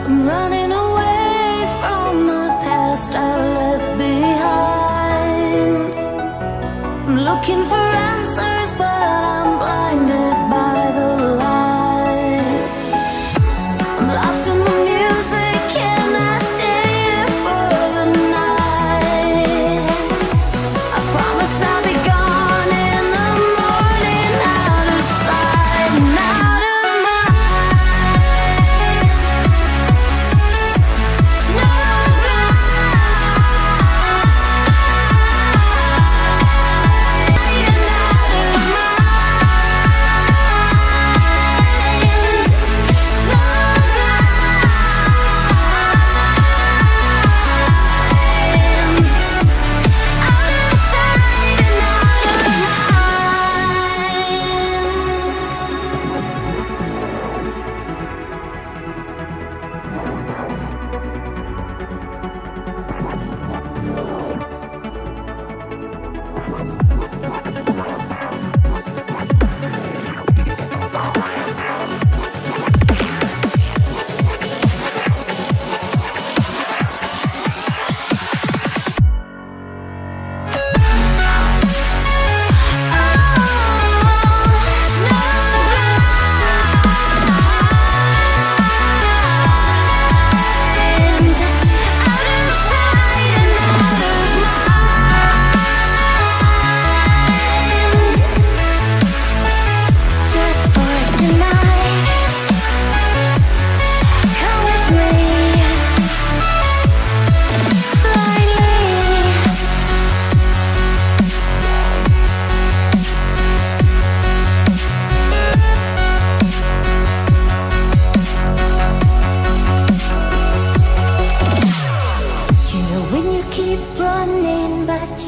I'm running away from the past I left behind. I'm looking for answers, but I'm blinded by the light. I'm lost in the music, can I stay here for the night? I promise I'll be gone in the morning, out of sight and out of mind.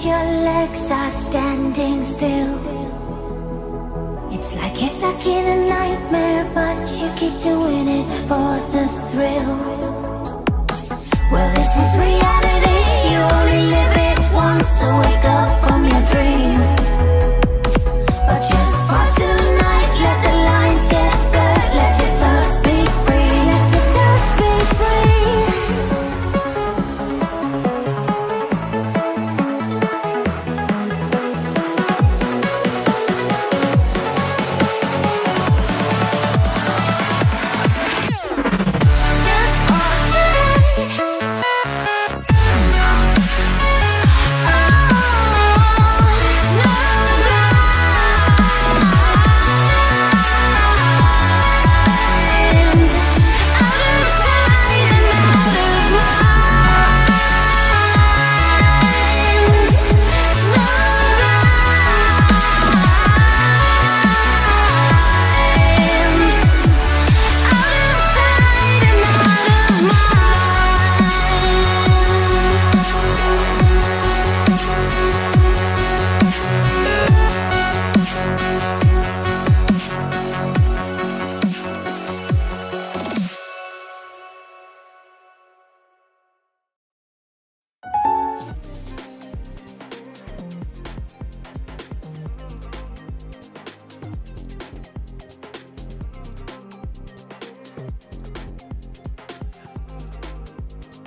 Your legs are standing still. It's like you're stuck in a nightmare, but you keep doing it for the thrill. Well, this is reality, you only live it once, so wake up from your dream. But just for tonight, let the lines get blurred, let your thoughts be free, let your thoughts be free.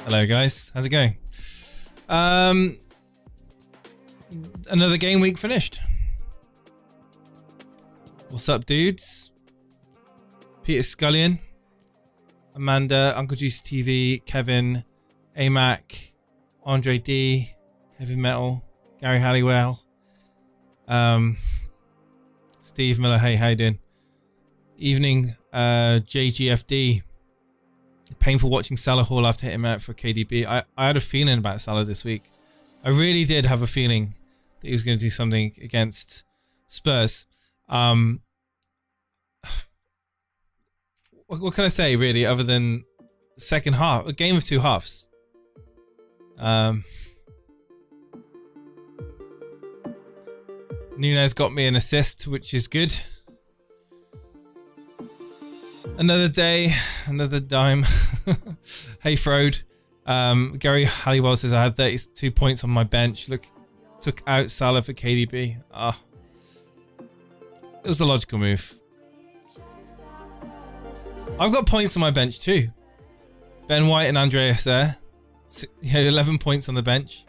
Hello guys, how's it going? Another game week finished. What's up, dudes? Peter Scullion, Amanda, Uncle Juice TV, Kevin, AMAC, Andre D, Heavy Metal, Gary Halliwell, Steve Miller, hey, how you doing? Evening, JGFD. Painful watching Salah Hall after hitting him out for KDB. I had a feeling about Salah this week. I really did have a feeling that he was going to do something against Spurs. What can I say, really, other than second half? A game of two halves. Nunes got me an assist, which is good. Another day, another dime. Hey, Frode. Gary Halliwell says I had 32 points on my bench. Look, took out Salah for KDB. It was a logical move. I've got points on my bench too. Ben White and Andreas there. 11 points on the bench.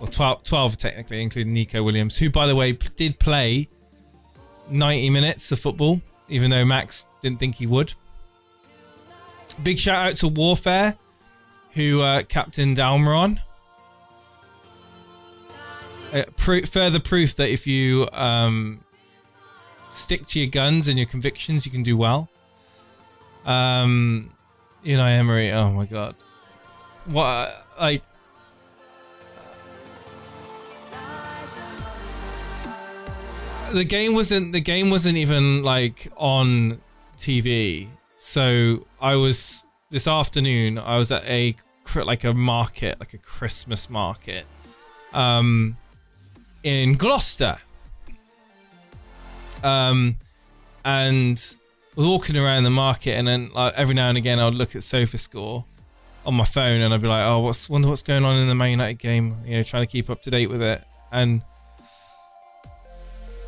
Or 12 technically, including Nico Williams, who, by the way, did play 90 minutes of football, even though Max didn't think he would. Big shout out to Warfare, who captained Almiron. Further proof that if you stick to your guns and your convictions, you can do well. Emery, oh my god. What, like... The game wasn't even like on TV. So this afternoon I was at a market, like a Christmas market, in Gloucester, and was walking around the market, and then like every now and again I'd look at SofaScore on my phone, and I'd be like, oh, wonder what's going on in the Man United game, trying to keep up to date with it, and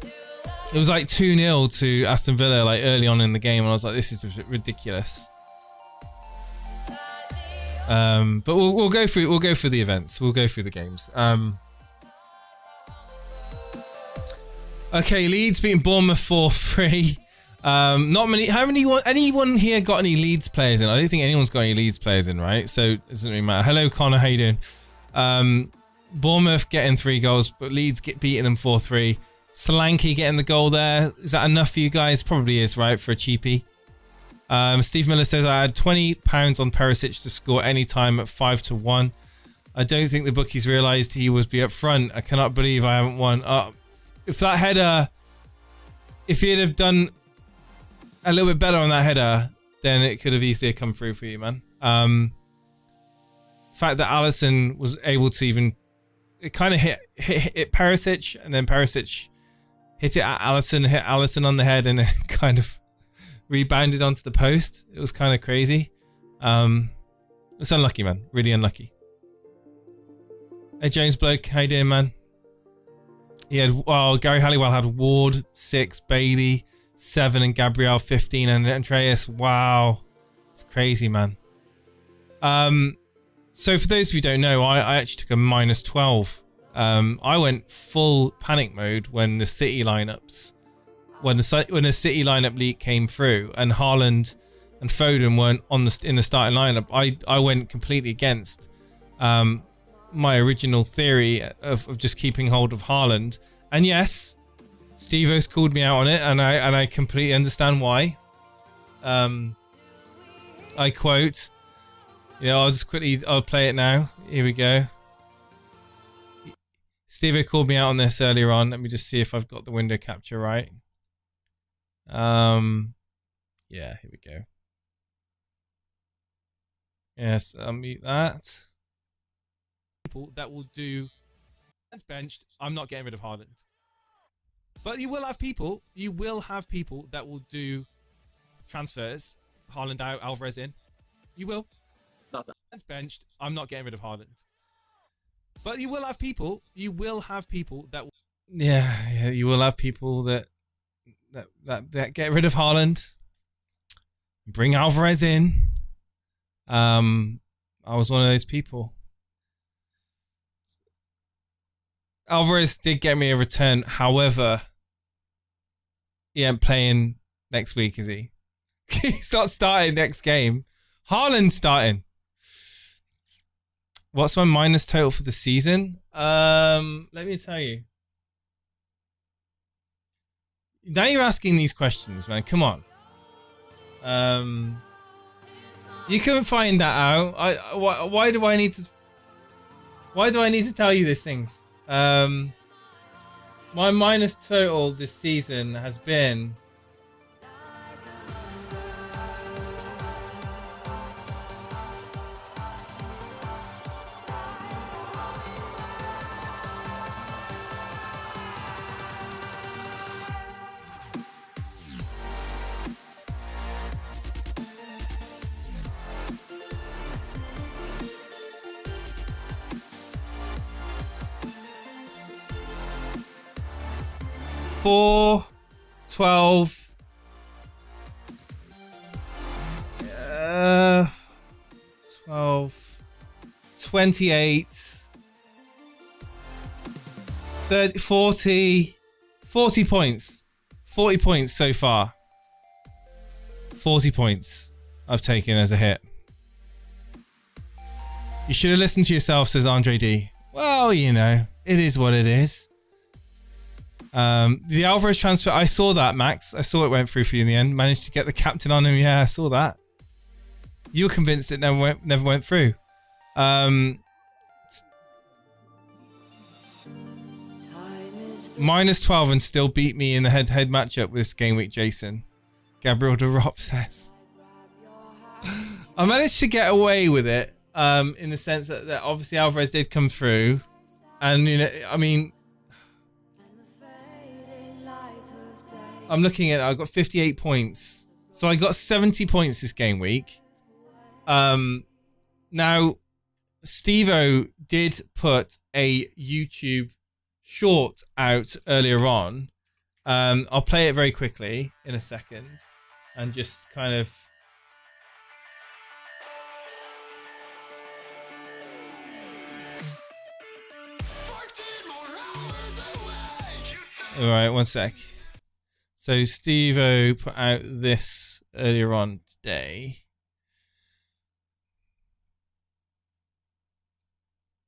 it was like 2-0 to Aston Villa like early on in the game, and I was like, this is ridiculous. But we'll go through the events. We'll go through the games. Okay, Leeds beating Bournemouth 4-3. Not many. Anyone here got any Leeds players in? I don't think anyone's got any Leeds players in, right? So it doesn't really matter. Hello, Connor. How you doing? Bournemouth getting 3 goals, but Leeds beating them 4-3. Solanke getting the goal there. Is that enough for you guys? Probably is, right, for a cheapie. Steve Miller says, I had £20 on Perisic to score any time at 5-1. I don't think the bookies realised he was be up front. I cannot believe I haven't won. If that header, if he'd have done a little bit better on that header, then it could have easily come through for you, man. The fact that Alisson was able to even, it kind of hit Perisic, and then Perisic hit it at Alisson, hit Alisson on the head, and it kind of rebounded onto the post. It was kind of crazy. It's unlucky, man. Really unlucky. Hey, James Bloke. How you doing, man? Gary Halliwell had Ward 6, Bailey 7, and Gabriel 15, and Andreas. Wow. It's crazy, man. So for those of you who don't know, I actually took a -12. I went full panic mode when the City lineups, when the City lineup leak came through, and Haaland and Foden weren't in the starting lineup. I went completely against my original theory of just keeping hold of Haaland. And yes, Steve-O's called me out on it, and I completely understand why. I quote, I'll play it now. Here we go. Steve called me out on this earlier on. Let me just see if I've got the window capture right. Yeah, here we go. Yes, unmute that. People that will do benched. I'm not getting rid of Haaland. But you will have people that will do transfers. Haaland out, Alvarez in. You will. That's benched. I'm not getting rid of Haaland. But you will have people that will, yeah, you will have people that get rid of Haaland, bring Alvarez in. I was one of those people. Alvarez did get me a return. However, he ain't playing next week, is he? He's not starting next game. Haaland's starting. What's my minus total for the season? Let me tell you. Now you're asking these questions, man. Come on. You couldn't find that out. Why do I need to tell you these things? My minus total this season has been $4, 12, 28, 30, 40 points. 40 points so far. 40 points I've taken as a hit. You should have listened to yourself, says Andre D. Well, you know, it is what it is. The Alvarez transfer, I saw that, Max. I saw it went through for you in the end. Managed to get the captain on him. Yeah, I saw that. You were convinced it never went through. Minus 12 and still beat me in the head-to-head matchup with this game week, Jason. Gabriel DeRop says. I managed to get away with it, in the sense that obviously Alvarez did come through. And, you know, I mean, I'm looking at it, I got 58 points. So I got 70 points this game week. Now, Steve-O did put a YouTube short out earlier on. I'll play it very quickly in a second and just kind of... Alright, one sec. So Steve-O put out this earlier on today.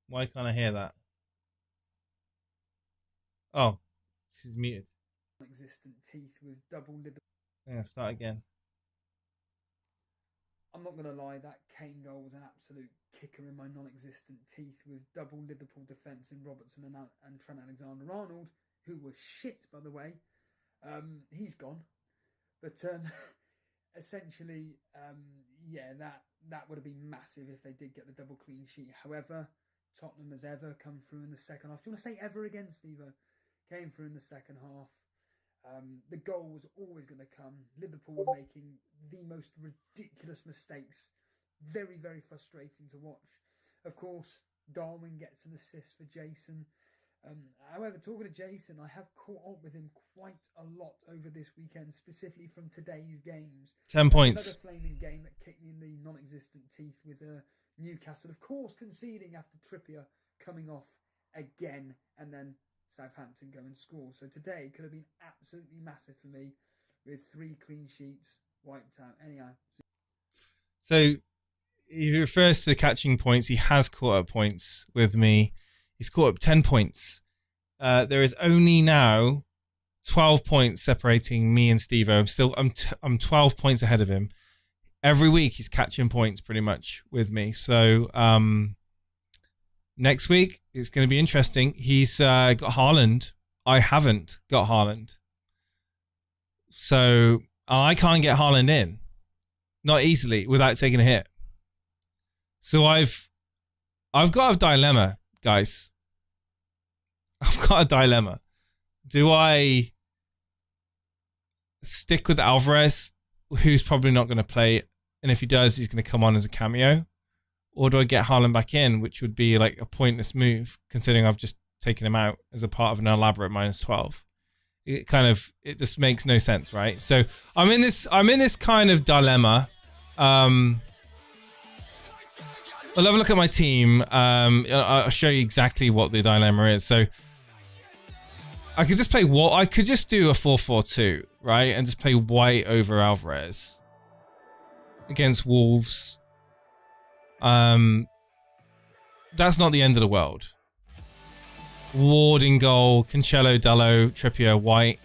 Why can't I hear that? Oh, this is muted. Non-existent teeth with double Liverpool. Yeah, start again. I'm not going to lie, that Kane goal was an absolute kicker in my non-existent teeth with double Liverpool defence in Robertson and Trent Alexander-Arnold, who was shit, by the way. He's gone. But essentially, yeah, that would have been massive if they did get the double clean sheet. However, Tottenham has ever come through in the second half. Do you want to say ever again, Steve-O? Came through in the second half. The goal was always going to come. Liverpool were making the most ridiculous mistakes. Very, very frustrating to watch. Of course, Darwin gets an assist for Jason. However, talking to Jason, I have caught up with him quite a lot over this weekend, specifically from today's games. 10 points. Another flaming game that kicked me in the non-existent teeth with Newcastle, of course, conceding after Trippier coming off again, and then Southampton go and score. So today could have been absolutely massive for me with 3 clean sheets wiped out. Anyhow. So he refers to the catching points. He has caught up points with me. He's caught up 10 points. There is only now 12 points separating me and Steve-O. I'm 12 points ahead of him. Every week he's catching points pretty much with me. So next week it's going to be interesting. He's got Haaland. I haven't got Haaland. So I can't get Haaland in. Not easily without taking a hit. So I've got a dilemma, guys. I've got a dilemma. Do I stick with Alvarez, who's probably not going to play, and if he does, he's going to come on as a cameo? Or do I get Haaland back in, which would be like a pointless move, considering I've just taken him out as a part of an elaborate minus 12? It just makes no sense, right? So I'm in this kind of dilemma. I'll have a look at my team. I'll show you exactly what the dilemma is. So I could just play I could just do a 4-4-2, right? And just play White over Alvarez against Wolves. That's not the end of the world. Ward in goal, Cancelo, Dalot, Trippier, White,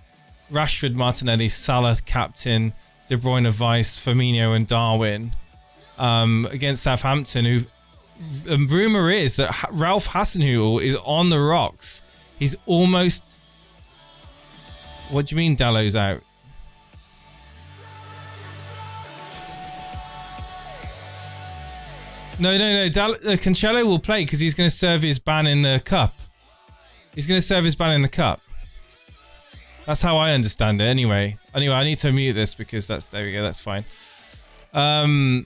Rashford, Martinelli, Salah, captain, De Bruyne, Vice, Firmino, and Darwin. Against Southampton, who rumor is that Ralph Hasenhüttl is on the rocks. He's almost... What do you mean Dalot's out? No. Cancelo will play because he's going to serve his ban in the cup. He's going to serve his ban in the cup. That's how I understand it. Anyway, I need to mute this because there we go. That's fine. Haaland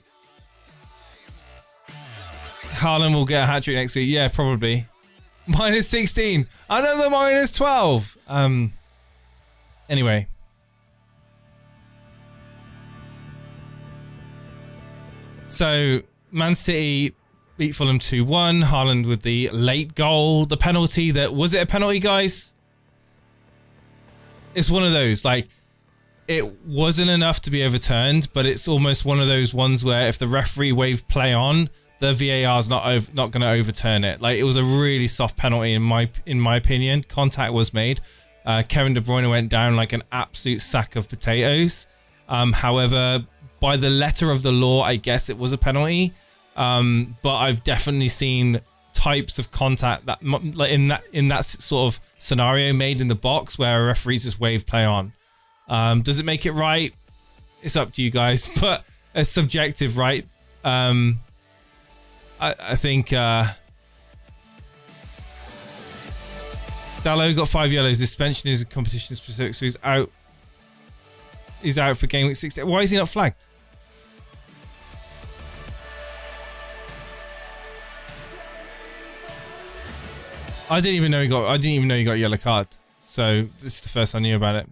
will get a hat-trick next week. Yeah, probably. Minus 16. Another minus 12. Anyway. So, Man City beat Fulham 2-1. Haaland with the late goal. The penalty that... Was it a penalty, guys? It's one of those, like, it wasn't enough to be overturned, but it's almost one of those ones where if the referee waved play on, the VAR's not going to overturn it. Like, it was a really soft penalty in my opinion. Contact was made. Kevin De Bruyne went down like an absolute sack of potatoes. However, by the letter of the law, I guess it was a penalty. But I've definitely seen types of contact that in that sort of scenario made in the box where a referee's just waved play on. Does it make it right? It's up to you guys, but it's subjective, right? I think Dallo got 5 yellows. Suspension is a competition specific, so he's out. He's out for game week 16. Why is he not flagged? I didn't even know he got a yellow card. So this is the first I knew about it.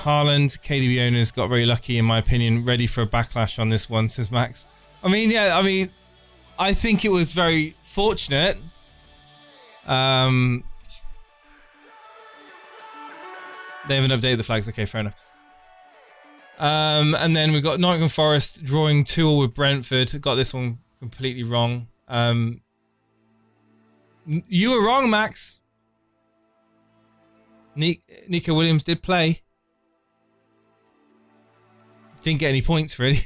Haaland, KDB owners got very lucky, in my opinion. Ready for a backlash on this one, says Max. I mean, yeah, I think it was very fortunate. They haven't updated the flags. Okay, fair enough. And then we've got Nottingham Forest drawing 2-2 with Brentford. Got this one completely wrong. You were wrong, Max. Nico Williams did play. Didn't get any points, really.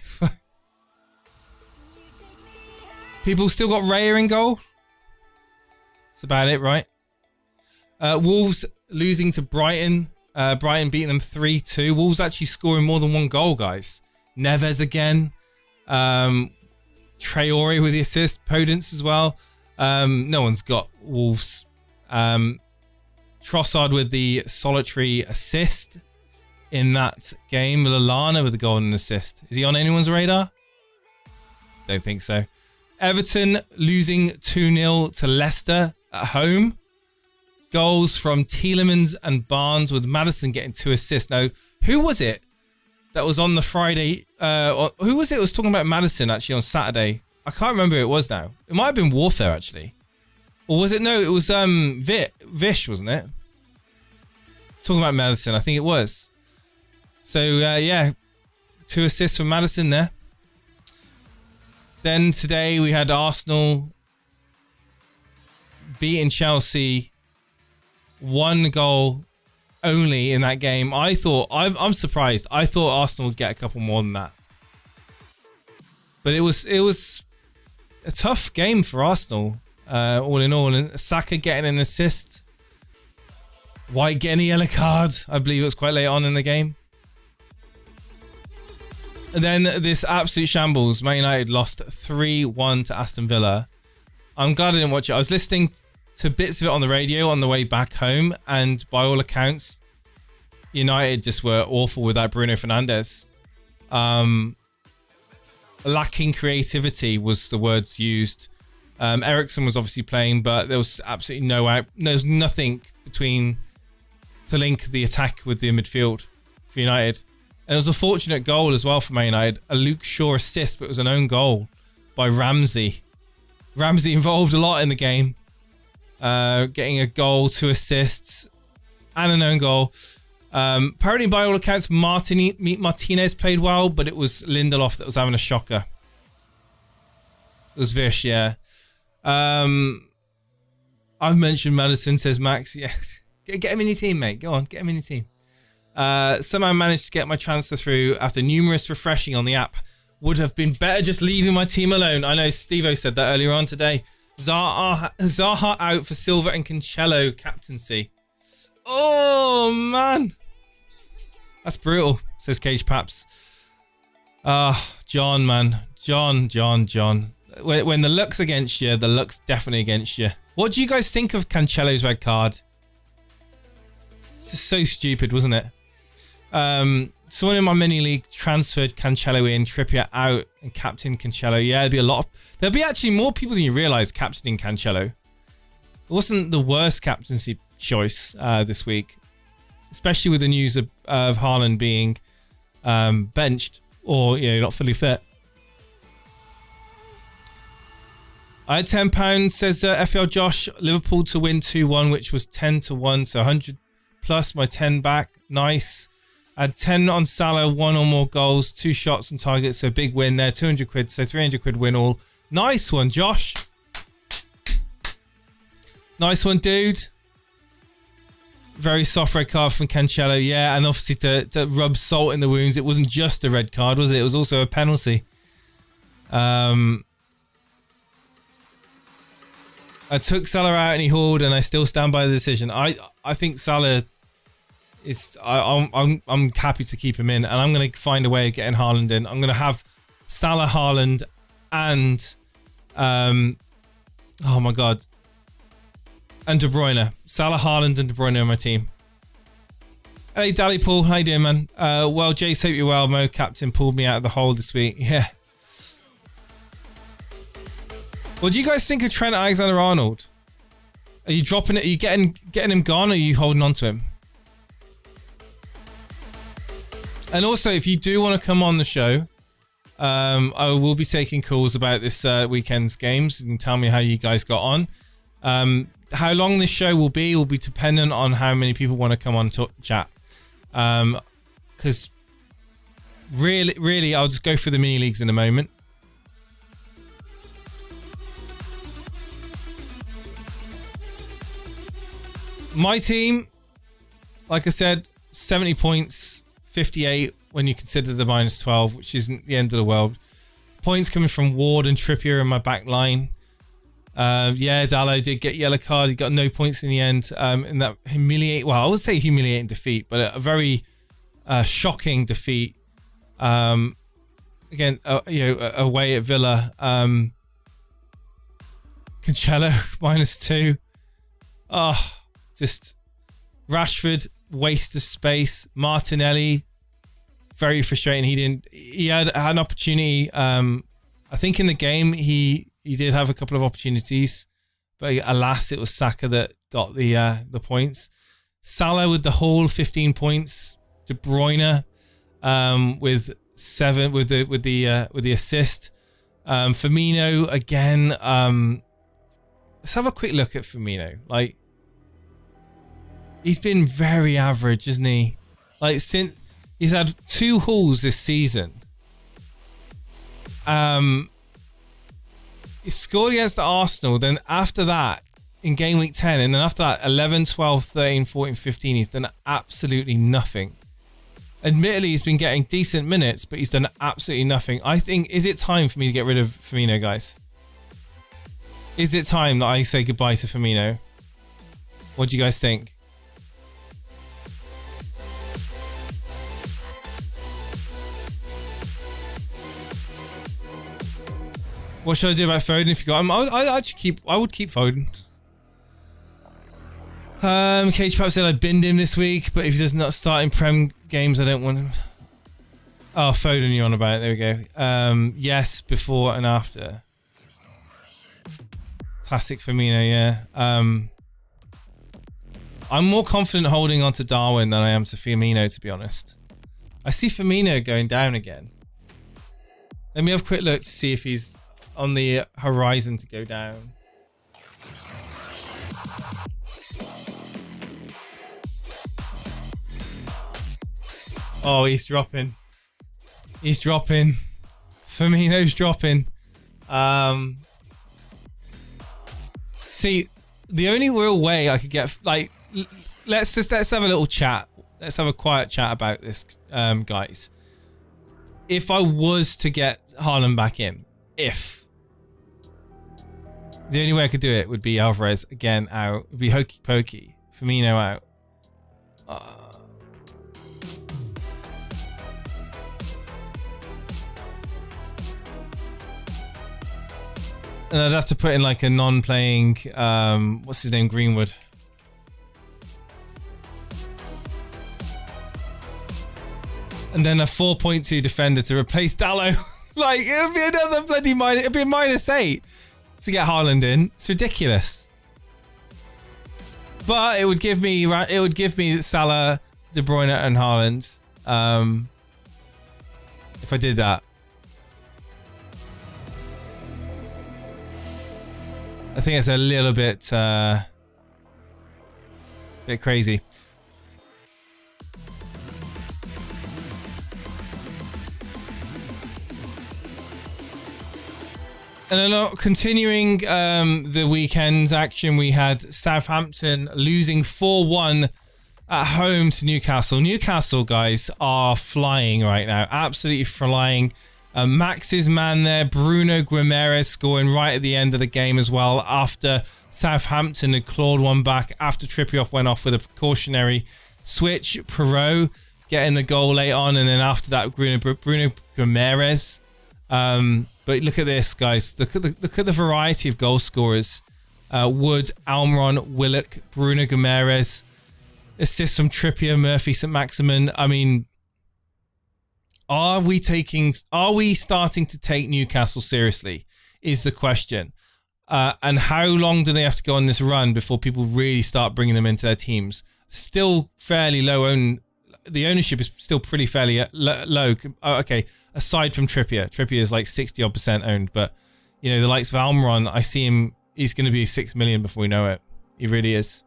People still got Raya in goal. That's about it, right? Wolves losing to Brighton. Brighton beating them 3-2. Wolves actually scoring more than one goal, guys. Neves again. Traore with the assist. Podence as well. No one's got Wolves. Trossard with the solitary assist in that game. Lallana with the goal and assist. Is he on anyone's radar? Don't think so. Everton losing 2-0 to Leicester at home. Goals from Tielemans and Barnes, with Maddison getting 2 assists. Now, who was it that was on the Friday? Who was it that was talking about Maddison actually on Saturday? I can't remember who it was now. It might have been Warfare actually. Or was it? No, it was Vish, wasn't it? Talking about Maddison, I think it was. So, yeah, 2 assists from Maddison there. Then today we had Arsenal beating Chelsea. 1 goal only in that game. I'm surprised. I thought Arsenal would get a couple more than that. But it was a tough game for Arsenal, all in all. And Saka getting an assist. White getting a yellow card. I believe it was quite late on in the game. And then this absolute shambles. Man United lost 3-1 to Aston Villa. I'm glad I didn't watch it. I was listening to bits of it on the radio on the way back home, and by all accounts, United just were awful without Bruno Fernandes. Lacking creativity was the words used. Eriksen was obviously playing, but there was absolutely there was nothing between to link the attack with the midfield for United. And it was a fortunate goal as well for Man United. A Luke Shaw assist, but it was an own goal by Ramsey. Ramsey involved a lot in the game. Getting a goal, 2 assists, and an own goal. Apparently, by all accounts, Martinez played well, but it was Lindelof that was having a shocker. It was Vish, yeah. I've mentioned Maddison, says Max. Yeah, get him in your team, mate. Go on, get him in your team. Somehow managed to get my transfer through after numerous refreshing on the app. Would have been better just leaving my team alone. I know Steve-O said that earlier on today. Zaha out for Silva and Cancelo captaincy. Oh, man. That's brutal, says Cage Paps. John, man. John. When the luck's against you, the luck's definitely against you. What do you guys think of Cancelo's red card? It's just so stupid, wasn't it? Someone in my mini league transferred Cancelo in, Trippier out, and captain Cancelo. Yeah, there'll be actually more people than you realise captaining Cancelo. It wasn't the worst captaincy choice this week, especially with the news of Haaland being benched or not fully fit. I had £10, says FPL Josh. Liverpool to win 2-1, which was 10-1, so 100 plus my 10 back. Nice. I had 10 on Salah, 1 or more goals, 2 shots on target, so big win there. 200 quid, so 300 quid win all. Nice one, Josh. Nice one, dude. Very soft red card from Cancelo, yeah, and obviously to rub salt in the wounds, it wasn't just a red card, was it? It was also a penalty. I took Salah out and he hauled, and I still stand by the decision. I think Salah is. I'm happy to keep him in, and I'm going to find a way of getting Haaland in. I'm going to have Salah, Haaland, and oh my god, and De Bruyne. Salah, Haaland, and De Bruyne on my team. Hey, Dally Paul, how you doing, man? Well, Jace, hope you're well. Mo Captain pulled me out of the hole this week. Yeah. What do you guys think of Trent Alexander-Arnold? Are you dropping it? Are you getting him gone, or are you holding on to him? And also, if you do want to come on the show, I will be taking calls about this weekend's games and tell me how you guys got on. How long this show will be dependent on how many people want to come on to chat. Because really, I'll just go for the mini leagues in a moment. My team, like I said, 70 points, 58 when you consider the minus 12, which isn't the end of the world. Points coming from Ward and Trippier in my back line. Yeah, Dallo did get yellow card. He got no points in the end. In that I would say humiliating defeat, but a very shocking defeat. Again, away at Villa. Cancelo, -2. Oh, just Rashford, waste of space. Martinelli, very frustrating. He had an opportunity. I think in the game he did have a couple of opportunities, but alas, it was Saka that got the points. Salah with the whole 15 points. De Bruyne with 7 with the assist. Firmino again. Let's have a quick look at Firmino. Like, he's been very average, isn't he? Like, since he's had 2 hauls this season. He scored against Arsenal. Then after that, in game week 10, and then after that, 11, 12, 13, 14, 15, he's done absolutely nothing. Admittedly, he's been getting decent minutes, but he's done absolutely nothing. I think, is it time for me to get rid of Firmino, guys? Is it time that I say goodbye to Firmino? What do you guys think? What should I do about Foden if you got him? I would keep Foden. Cage Pap said I binned him this week, but if he does not start in Prem games, I don't want him. Oh, Foden, you're on about it. There we go. Yes, before and after. Classic Firmino, yeah. I'm more confident holding on to Darwin than I am to Firmino, to be honest. I see Firmino going down again. Let me have a quick look to see if he's on the horizon to go down. Oh, he's dropping. He's dropping. Firmino's dropping. See, the only real way I could get, like, let's have a little chat. Let's have a quiet chat about this, guys. If I was to get Haaland back in, the only way I could do it would be Alvarez again out. It would be hokey pokey. Firmino out. And I'd have to put in like a non-playing, what's his name, Greenwood. And then a 4.2 defender to replace Dallo. Like, it would be another bloody minus. It'd be a -8 to get Haaland in. It's ridiculous. But it would give me Salah, De Bruyne, and Haaland. If I did that, I think it's a little bit crazy. And continuing the weekend's action, we had Southampton losing 4-1 at home to Newcastle. Newcastle, guys, are flying right now. Absolutely flying. Max's man there, Bruno Guimaraes, scoring right at the end of the game as well, after Southampton had clawed one back after Trippier went off with a precautionary switch. Perot getting the goal late on, and then after that, Bruno Guimaraes. But look at this, guys. Look at the variety of goal scorers. Wood, Almiron, Willock, Bruno Guimaraes. Assists from Trippier, Murphy, St. Maximin. I mean, are we starting to take Newcastle seriously? Is the question. And how long do they have to go on this run before people really start bringing them into their teams? Still fairly low the ownership is still pretty fairly low. Okay, aside from Trippier. Trippier is like 60% owned, but you know, the likes of Almiron, I see him, he's going to be 6 million before we know it. He really is.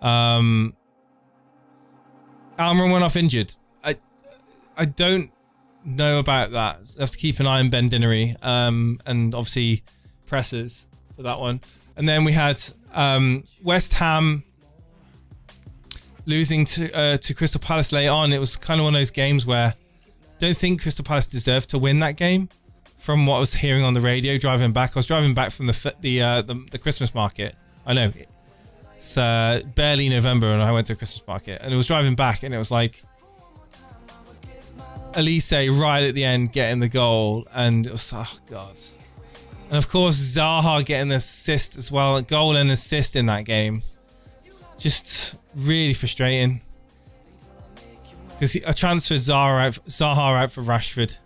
Almiron went off injured. I don't know about that. I have to keep an eye on Ben Dinnery, and obviously Pressers for that one. And then we had West Ham losing to Crystal Palace late on. It was kind of one of those games where I don't think Crystal Palace deserved to win that game. From what I was hearing on the radio driving back, I was driving back from the Christmas market. I know it's barely November, and I went to a Christmas market, and it was driving back, and it was like Elise right at the end getting the goal, and it was, oh god. And of course Zaha getting the assist as well, a goal and assist in that game. Just really frustrating, because I transferred Zaha out for Rashford,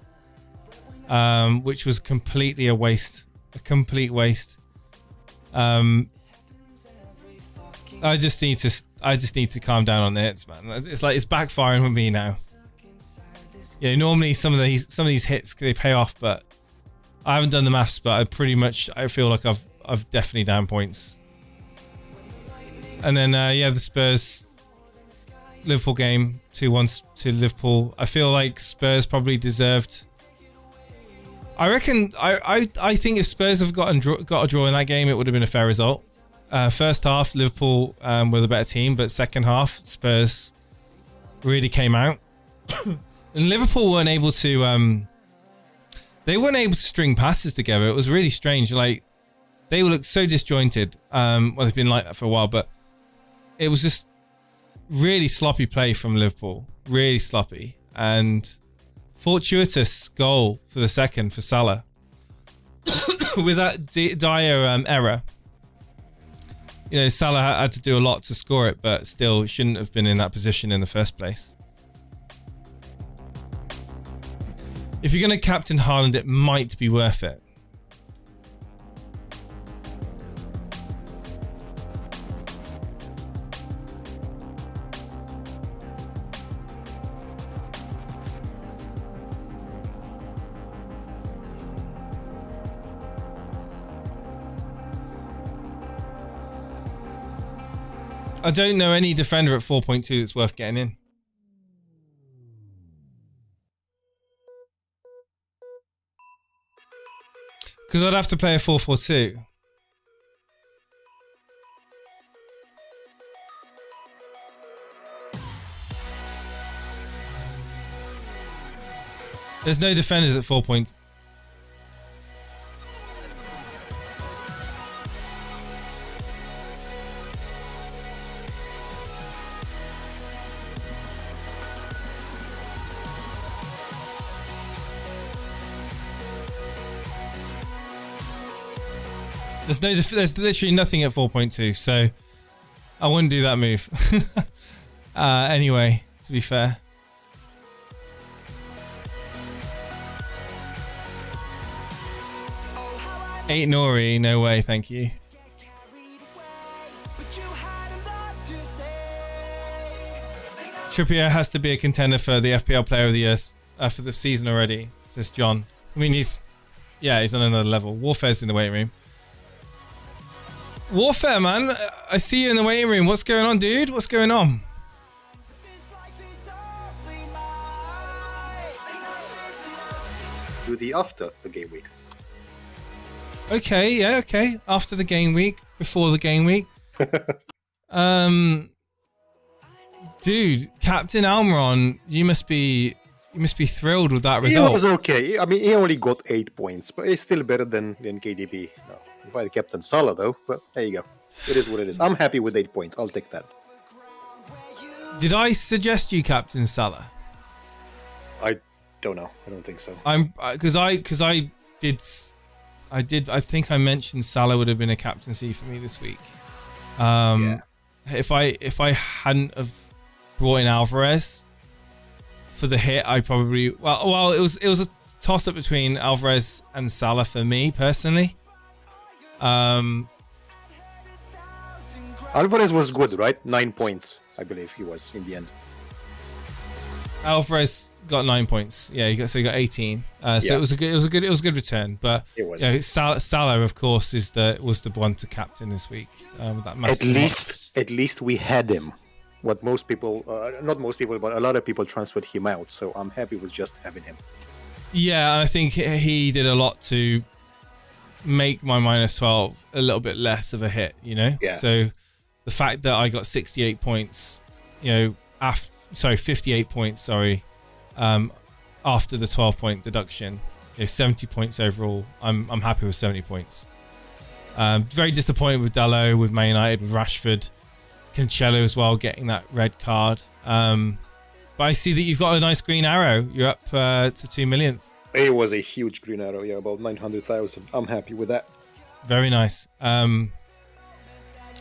which was completely a waste, a complete waste. I just need to calm down on it, man. It's like it's backfiring with me now. Yeah, normally some of these hits they pay off, but I haven't done the maths, but I feel like I've definitely down points. And then yeah, the Spurs Liverpool game, 2-1 to Liverpool. I feel like Spurs probably deserved. I reckon I think if Spurs have got a draw in that game, it would have been a fair result. First half, Liverpool were the better team, but second half, Spurs really came out. And Liverpool weren't able to string passes together. It was really strange. Like, they looked so disjointed. Well, they've been like that for a while, but it was just really sloppy play from Liverpool. Really sloppy. And fortuitous goal for the second for Salah. With that dire error. You know, Salah had to do a lot to score it, but still shouldn't have been in that position in the first place. If you're going to captain Haaland, it might be worth it. I don't know any defender at 4.2 that's worth getting in. Because I'd have to play a 4-4-2. There's no defenders at 4.2. There's literally nothing at 4.2, so I wouldn't do that move. Anyway, to be fair. Eight Nori, no way, thank you. Trippier has to be a contender for the FPL Player of the Year for the season already, says John. I mean, he's on another level. Warfare's in the waiting room. Warfare, man. I see you in the waiting room. What's going on, dude? What's going on? Do the after the game week. Okay, yeah, okay. After the game week, before the game week. Dude, Captain Almiron, you must be thrilled with that result. He was okay. I mean, he only got 8 points, but it's still better than KDB. No, if I Captain Salah though, but there you go. It is what it is. I'm happy with 8 points. I'll take that. Did I suggest you Captain Salah? I don't know. I don't think so. I think I mentioned Salah would have been a captaincy for me this week. If I hadn't have brought in Alvarez for the hit, I probably it was a toss up between Alvarez and Salah for me personally. Alvarez was good, right? 9 points, I believe he was in the end. Alvarez got 9 points. Yeah, he got 18. So it was a good return. But it was. Salah, of course, was the one to captain this week. With that at least we had him. What most people, not most people, but a lot of people transferred him out. So I'm happy with just having him. Yeah, I think he did a lot to make my -12 a little bit less of a hit. Yeah. So the fact that I got 68 points, 58 points, after the 12-point deduction, 70 points overall. I'm happy with 70 points. Very disappointed with Dalot, with Man United, with Rashford, Cancelo as well, getting that red card. But I see that you've got a nice green arrow. You're up to 2 millionth. It was a huge green arrow, about 900,000. I'm happy with that. Very nice.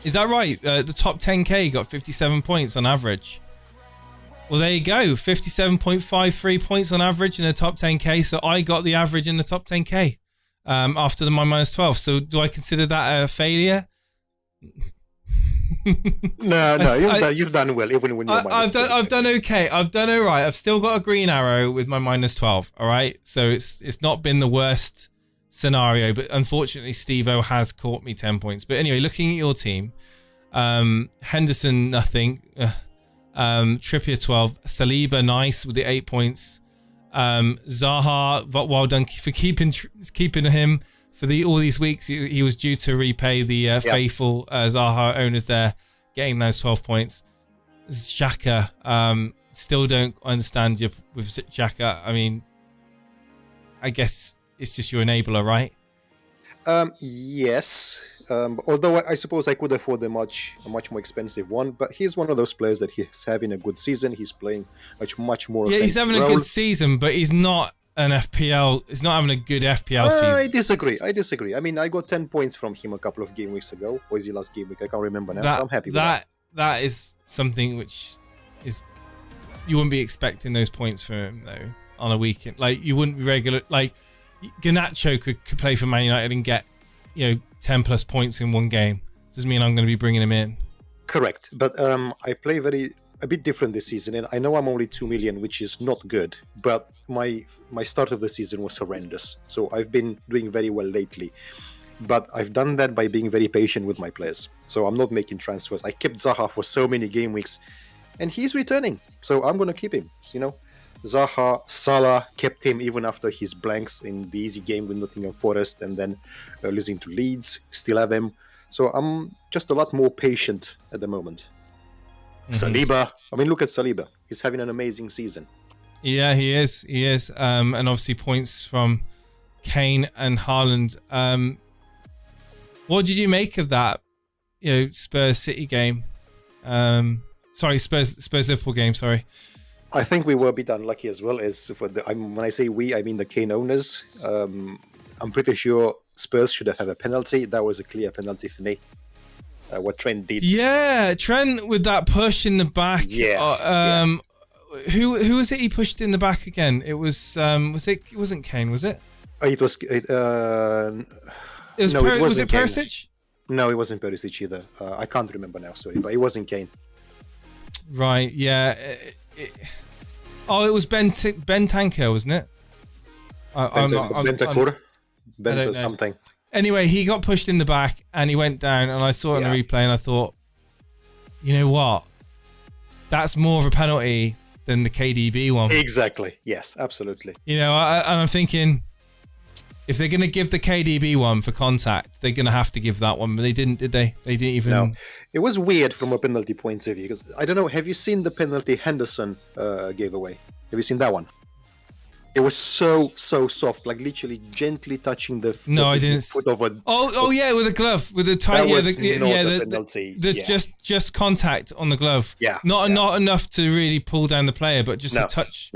Is that right? The top 10k got 57 points on average. Well, there you go. 57.53 points on average in the top 10k. So I got the average in the top 10k after my -12. So do I consider that a failure? No, you've done well, even when you're I've done okay. I've done all right. I've still got a green arrow with my -12. All right, so it's not been the worst scenario, but unfortunately, Steve-O has caught me 10 points. But anyway, looking at your team, Henderson nothing, Trippier 12, Saliba nice with the 8 points, Zaha, well done for keeping him. For all these weeks, he was due to repay the faithful Zaha owners there, getting those 12 points. Xhaka, still don't understand you with Xhaka. I mean, I guess it's just your enabler, right? Yes. Although I suppose I could afford a much more expensive one, but he's one of those players that he's having a good season. He's playing much more. Yeah, he's having a good season, but he's not an FPL. He's not having a good FPL season. I disagree. I mean, I got 10 points from him a couple of game weeks ago. Or is he last game week? I can't remember now. So I'm happy with that. That is something which is, you wouldn't be expecting those points from him though on a weekend. Like, you wouldn't be regular. Like, Garnacho could play for Man United and get 10 plus points in one game. Doesn't mean I'm going to be bringing him in. Correct, but I play a bit different this season, and I know I'm only 2 million, which is not good, but my start of the season was horrendous. So I've been doing very well lately, but I've done that by being very patient with my players. So I'm not making transfers. I kept Zaha for so many game weeks, and he's returning, so I'm going to keep him. Zaha, Salah, kept him even after his blanks in the easy game with Nottingham Forest and then losing to Leeds. Still have him. So I'm just a lot more patient at the moment. Mm-hmm. Saliba. I mean, look at Saliba. He's having an amazing season. Yeah, he is. And obviously points from Kane and Haaland. What did you make of that, Spurs City game? Spurs Liverpool game, sorry. I think we were a bit unlucky as well. When I say we, I mean the Kane owners. I'm pretty sure Spurs should have had a penalty. That was a clear penalty for me. What Trent did. Yeah, Trent with that push in the back. Yeah. Who was it he pushed in the back again? It was it wasn't Kane, was it? It was. Was it Perisic? No, it wasn't Perisic either. I can't remember now. Sorry, but it wasn't Kane. Right. Yeah. Oh, it was Ben Tanker, wasn't it? Bentancur, I don't know. something. Anyway, he got pushed in the back and he went down, and I saw it on the replay and I thought, you know what? That's more of a penalty than the KDB one. Exactly. Yes, absolutely. You know, and I'm thinking, if they're going to give the KDB one for contact, they're going to have to give that one. But they didn't, did they? They didn't even... No. It was weird from a penalty point of view. Because, I don't know, have you seen the penalty Henderson gave away? Have you seen that one? It was so soft, like literally gently touching the I didn't. Foot of a, oh yeah, with a glove, with a tight. That was not a penalty. Just contact on the glove. Yeah, not enough to really pull down the player, but just a touch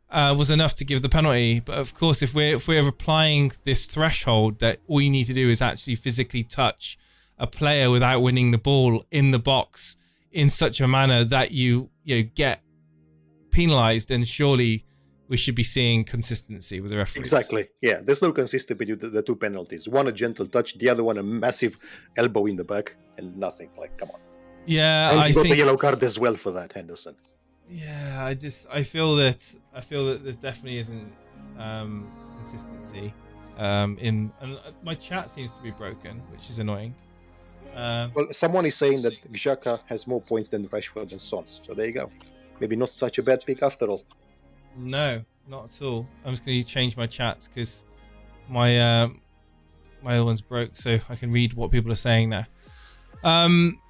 was enough to give the penalty. But of course, if we're applying this threshold that all you need to do is actually physically touch a player without winning the ball in the box in such a manner that you get penalised, then surely we should be seeing consistency with the referees. Exactly. Yeah, there's no consistency between the two penalties. One a gentle touch, the other one a massive elbow in the back, and nothing. Like, come on. Yeah, and you got the yellow card as well for that, Henderson. Yeah, I feel that there definitely isn't consistency. And my chat seems to be broken, which is annoying. Well, someone is saying that Xhaka has more points than Rashford and Son. So there you go. Maybe not such a bad pick after all. No, not at all. I'm just going to change my chats because my other one's broke, so I can read what people are saying now.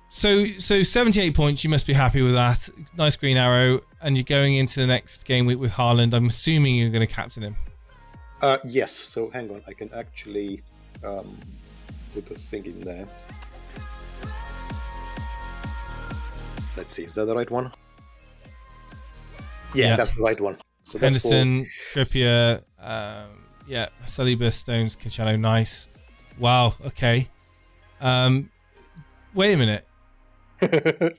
So 78 points. You must be happy with that. Nice green arrow, and you're going into the next game week with Haaland. I'm assuming you're going to captain him. Yes. So hang on, I can actually put a thing in there. Let's see. Is that the right one? Yeah, that's the right one. So Henderson, Trippier, Saliba, Stones, Cancelo, nice. Wow, okay. Wait a minute.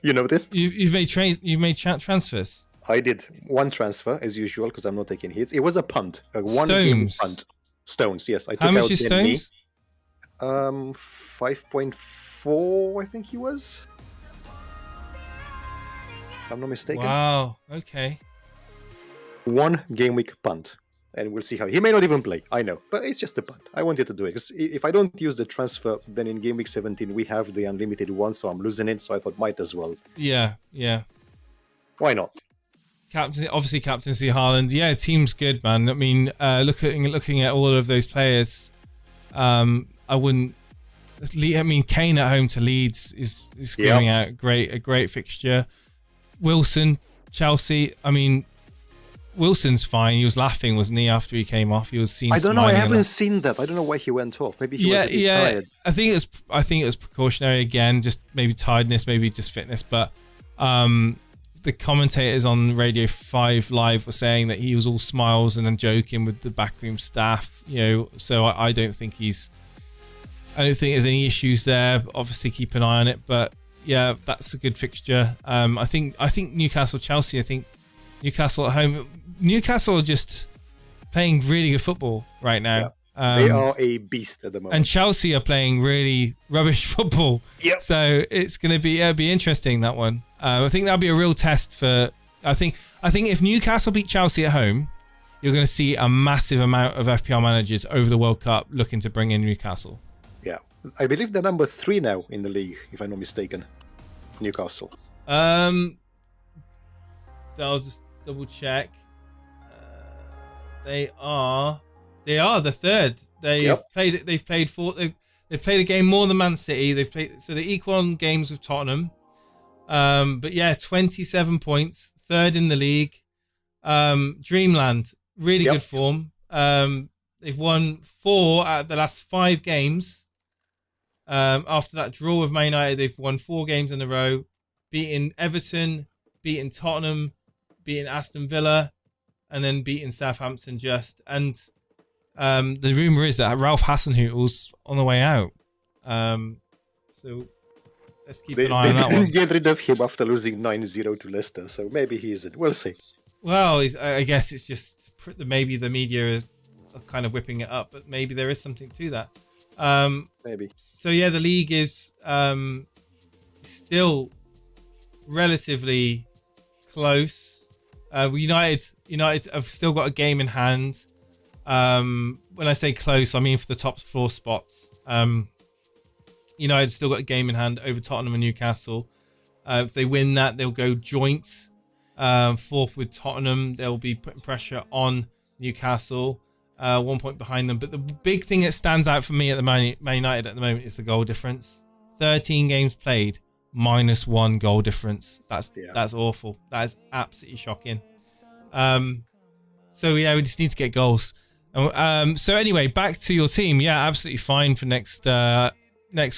You noticed? You've made transfers. I did one transfer as usual because I'm not taking hits. It was a punt, a one-game punt. Stones, yes. I took How much out is Stones? 5.4, I think he was. If I'm not mistaken. Wow. Okay. One game week punt, and we'll see how he may not even play. I know, but it's just a punt. I wanted to do it because if I don't use the transfer, then in game week 17 we have the unlimited one, so I'm losing it. So I thought might as well. Yeah. Why not? Obviously captaincy Haaland. Yeah, team's good, man. I mean, looking at all of those players, I wouldn't. I mean, Kane at home to Leeds is screaming out a great fixture. Wilson, Chelsea. I mean, Wilson's fine. He was laughing, wasn't he, after he came off? He was seen. I don't know. I haven't seen that. I don't know why he went off. Maybe he was a bit tired. I think it was precautionary again. Just maybe tiredness, maybe just fitness. But the commentators on Radio 5 Live were saying that he was all smiles and then joking with the backroom staff. So I don't think there's any issues there. But obviously, keep an eye on it. But yeah, that's a good fixture. I think Newcastle, Chelsea. I think Newcastle at home. Newcastle are just playing really good football right now. Yeah. They are a beast at the moment. And Chelsea are playing really rubbish football. Yep. So it's going to be interesting, that one. I think that'll be a real test for... I think if Newcastle beat Chelsea at home, you're going to see a massive amount of FPL managers over the World Cup looking to bring in Newcastle. Yeah. I believe they're number 3 now in the league, if I'm not mistaken. Newcastle. I'll just double check. They are the third. They've played a game more than Man City. They're equal on games with Tottenham. But yeah, 27 points, third in the league. Dreamland, really good form. They've won 4 out of the last 5 games. After that draw with Man United, they've won 4 games in a row, beating Everton, beating Tottenham, beating Aston Villa, and then beating Southampton just. And the rumour is that Ralph Hasenhüttl's on the way out. So let's keep an eye on that one. They didn't get rid of him after losing 9-0 to Leicester, so maybe he isn't. We'll see. Well, I guess it's just maybe the media is kind of whipping it up, but maybe there is something to that. Maybe. So yeah, the league is still relatively close. United have still got a game in hand. When I say close, I mean for the top 4 spots. United still got a game in hand over Tottenham and Newcastle. If they win that, they'll go joint 4th with Tottenham. They'll be putting pressure on Newcastle, 1 point behind them. But the big thing that stands out for me at the Man United at the moment is the goal difference. 13 games played, -1 goal difference. That's awful. That is absolutely shocking. So yeah, we just need to get goals. So anyway, back to your team. Yeah, absolutely fine for next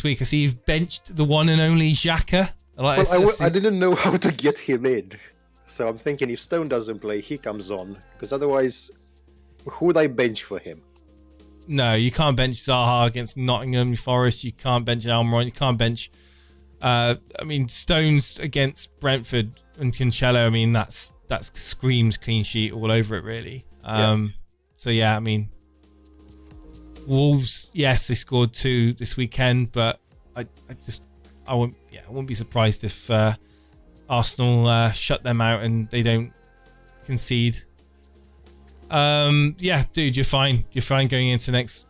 week. I see you've benched the one and only Xhaka. I didn't know how to get him in. So I'm thinking if Stone doesn't play, he comes on. Because otherwise, who would I bench for him? No, you can't bench Zaha against Nottingham Forest. You can't bench Almiron. You can't bench... Stones against Brentford and Cancelo. I mean, that screams clean sheet all over it, really. So yeah, I mean, Wolves, yes, they scored 2 this weekend, but I wouldn't be surprised if Arsenal shut them out and they don't concede. Yeah, dude, you're fine. You're fine going into next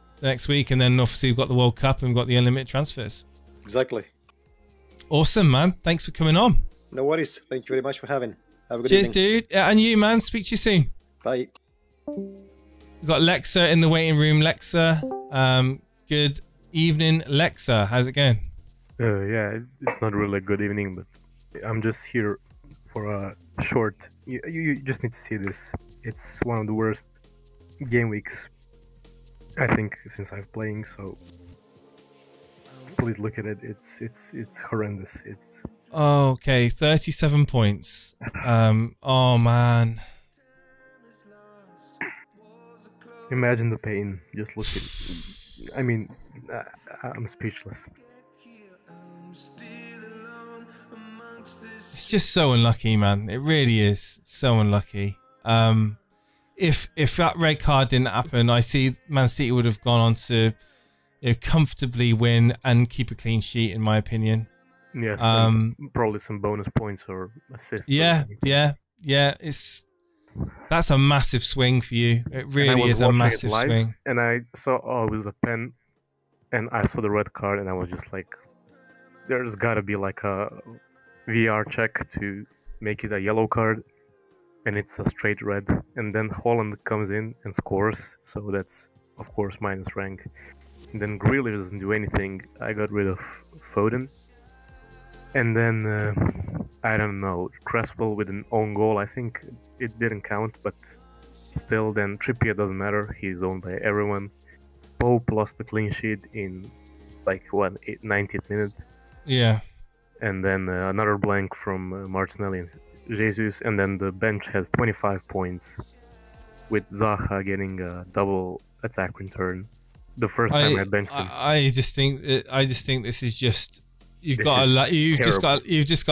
week, and then obviously we've got the World Cup and we've got the unlimited transfers. Exactly. Awesome, man. Thanks for coming on. No worries. Thank you very much for having. Have a good Cheers, evening. dude. And you, man. Speak to you soon. Bye. We've got Lexa in the waiting room. Lexa, good evening, Lexa. How's it going? Yeah, it's not really a good evening, but I'm just here for a short... You just need to see this. It's one of the worst game weeks, I think, since I've playing, so... Please look at it. It's horrendous. It's... Okay, 37 points. Oh, man. Imagine the pain. Just look at... I mean, I'm speechless. It's just so unlucky, man. It really is so unlucky. If that red card didn't happen, I see Man City would have gone on to comfortably win and keep a clean sheet, in my opinion. Yes, probably some bonus points or assists. Yeah. That's a massive swing for you. It really is a massive swing. And I saw, it was a pen, and I saw the red card, and I was just like, there's gotta be like a VR check to make it a yellow card, and it's a straight red. And then Holland comes in and scores, so that's of course minus rank. And then Grealish doesn't do anything. I got rid of Foden. And then, I don't know, Cresswell with an own goal. I think it didn't count, but still, then Trippier doesn't matter. He's owned by everyone. Pope lost the clean sheet in, 90th minute. Yeah. And then another blank from Martinelli and Jesus. And then the bench has 25 points, with Zaha getting a double attack return. The first time I benched him. I just think this is just... You've just got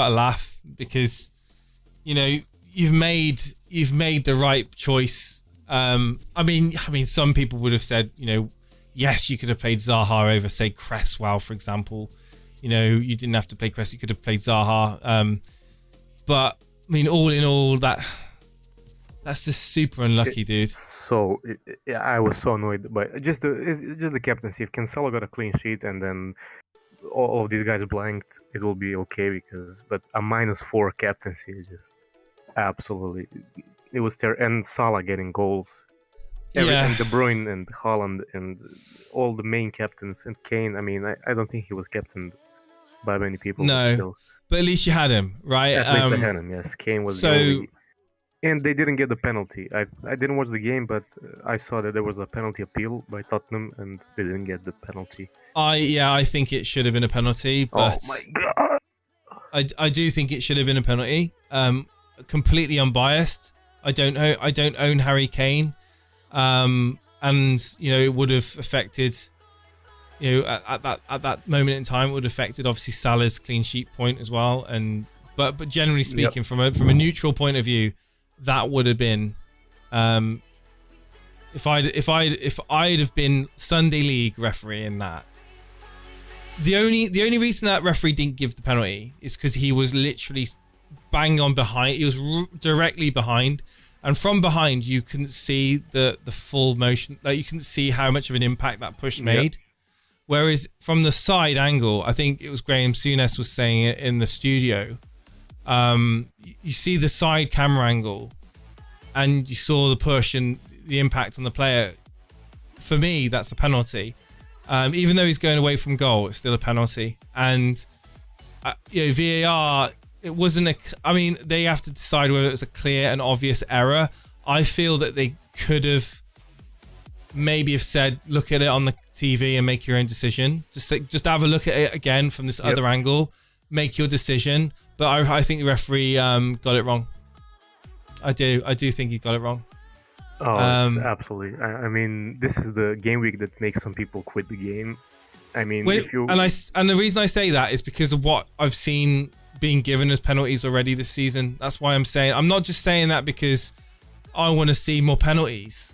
to laugh, because you've made the right choice. I mean some people would have said, yes, you could have played Zaha over, say, Cresswell, for example. You didn't have to play Cresswell, you could have played Zaha. But I mean, all in all, that's just super unlucky, dude. So I was so annoyed by it's just the captaincy. If Cancelo got a clean sheet and then all of these guys blanked, it will be okay, but a -4 captaincy is just absolutely... It was terrible. And Salah getting goals. And De Bruyne and Haaland and all the main captains, and Kane. I mean, I don't think he was captained by many people. No, but at least you had him, right? At least I had him, yes. Kane was the only... And they didn't get the penalty. I didn't watch the game, but I saw that there was a penalty appeal by Tottenham, and they didn't get the penalty. I think it should have been a penalty, but oh my god! I do think it should have been a penalty. Completely unbiased. I don't own Harry Kane, and it would have affected. At that moment in time, it would have affected obviously Salah's clean sheet point as well. But generally speaking, from a neutral point of view, that would have been, if I'd have been Sunday League referee in that. The only reason that referee didn't give the penalty is because he was literally bang on behind. He was directly behind, and from behind you couldn't see the full motion. Like you couldn't see how much of an impact that push made. Whereas from the side angle, I think it was Graham Souness was saying it in the studio. You see the side camera angle, and you saw the push and the impact on the player. For me, that's a penalty. Even though he's going away from goal, it's still a penalty. And VAR, it wasn't I mean, they have to decide whether it was a clear and obvious error. I feel that they could have maybe have said, look at it on the TV and make your own decision. Just have a look at it again from this other angle, make your decision. But I think the referee got it wrong. I do think he got it wrong. Oh, it's absolutely. I mean, this is the game week that makes some people quit the game. I mean, if you and the reason I say that is because of what I've seen being given as penalties already this season. That's why I'm saying. I'm not just saying that because I want to see more penalties.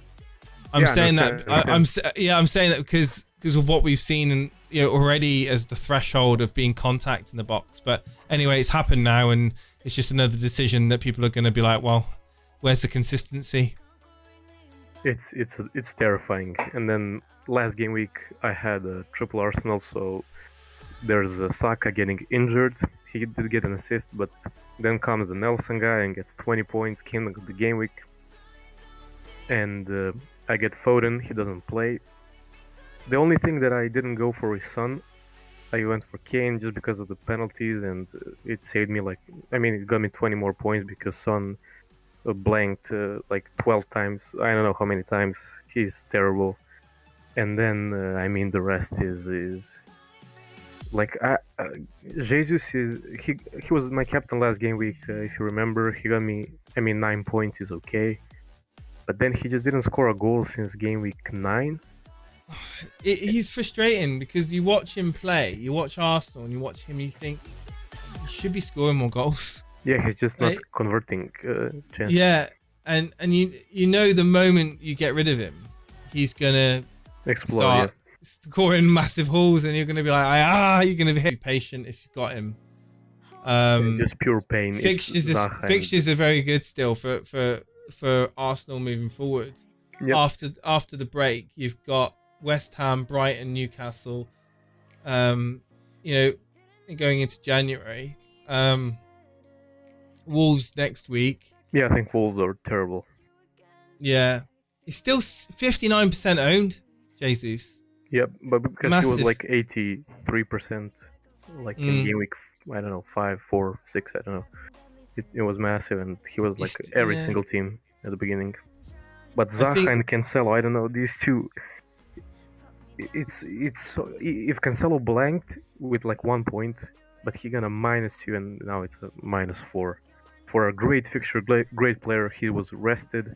I'm saying that. I'm saying that because of what we've seen and already as the threshold of being contact in the box. But anyway, it's happened now, and it's just another decision that people are going to be like, well, where's the consistency? It's terrifying. And then last game week I had a triple Arsenal, so there's Saka getting injured. He did get an assist, but then comes the Nelson guy and gets 20 points, king of the game week. And I get Foden, he doesn't play. The only thing that I didn't go for is Son. I went for Kane just because of the penalties, and it saved me it got me 20 more points because Son blanked like 12 times. I don't know how many times. He's terrible. And then the rest is like Jesus he was my captain last game week. If you remember, he got me 9 points is okay, but then he just didn't score a goal since game week 9. He's frustrating because you watch him play, you watch Arsenal, and you watch him, you think he should be scoring more goals. Yeah, he's just not converting chances. Yeah, and you know the moment you get rid of him, he's gonna explode. Start scoring massive hauls, and you're gonna be like, you're gonna be patient if you've got him. Just pure pain. Fixtures are very good still for Arsenal moving forward. Yep. After the break, you've got West Ham, Brighton, Newcastle. Going into January. Wolves next week. Yeah, I think Wolves are terrible. Yeah, he's still 59% owned, Jesus. Yeah, but because Massive. he was like 83%, like in game week, I don't know, 5, 4, 6, I don't know. It was massive, and he was like every single team at the beginning. But Zaha and Cancelo, I don't know, these two. It's if Cancelo blanked with like 1 point, but he got a -2, and now it's a -4. For a great fixture, great player, he was rested.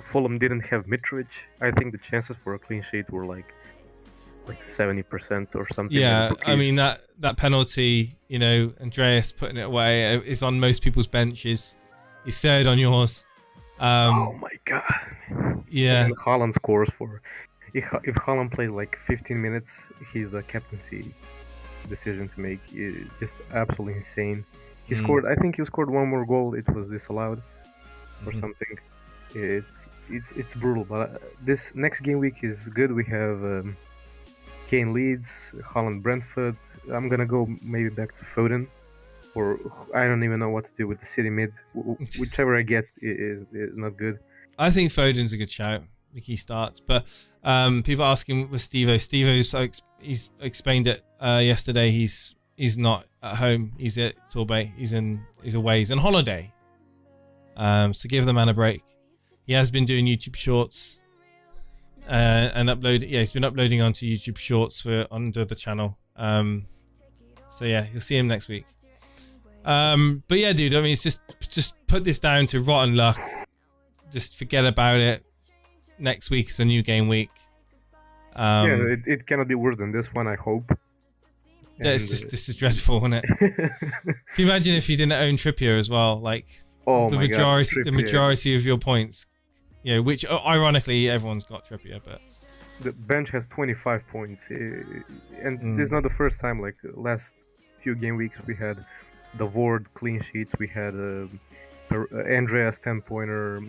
Fulham didn't have Mitrovic. I think the chances for a clean sheet were like 70% or something. Yeah, I mean that penalty, Andreas putting it away is on most people's benches. He's third on yours. Oh my god. Yeah. And Haaland scores for. If Haaland plays like 15 minutes, he's a captaincy decision to make. Just absolutely insane. He scored. I think he scored one more goal. It was disallowed or something. It's brutal. But this next game week is good. We have Kane Leeds, Haaland Brentford. I'm gonna go maybe back to Foden, or I don't even know what to do with the City mid. Whichever I get is not good. I think Foden's a good shout. I think he starts. But people asking with Stevo. He's explained it yesterday. He's not at home. He's at Torbay. He's away. He's on holiday. So give the man a break. He has been doing YouTube Shorts and uploading. Yeah, he's been uploading onto YouTube Shorts for under the channel. So yeah, you'll see him next week. But yeah, dude. I mean, it's just put this down to rotten luck. Just forget about it. Next week is a new game week. It cannot be worse than this one, I hope. This is dreadful, isn't it? Can you imagine if you didn't own Trippier as well? Like the majority of your points, which ironically everyone's got Trippier, but the bench has 25 points, and this is not the first time. Like last few game weeks, we had the Ward clean sheets. We had Andreas 10-pointer,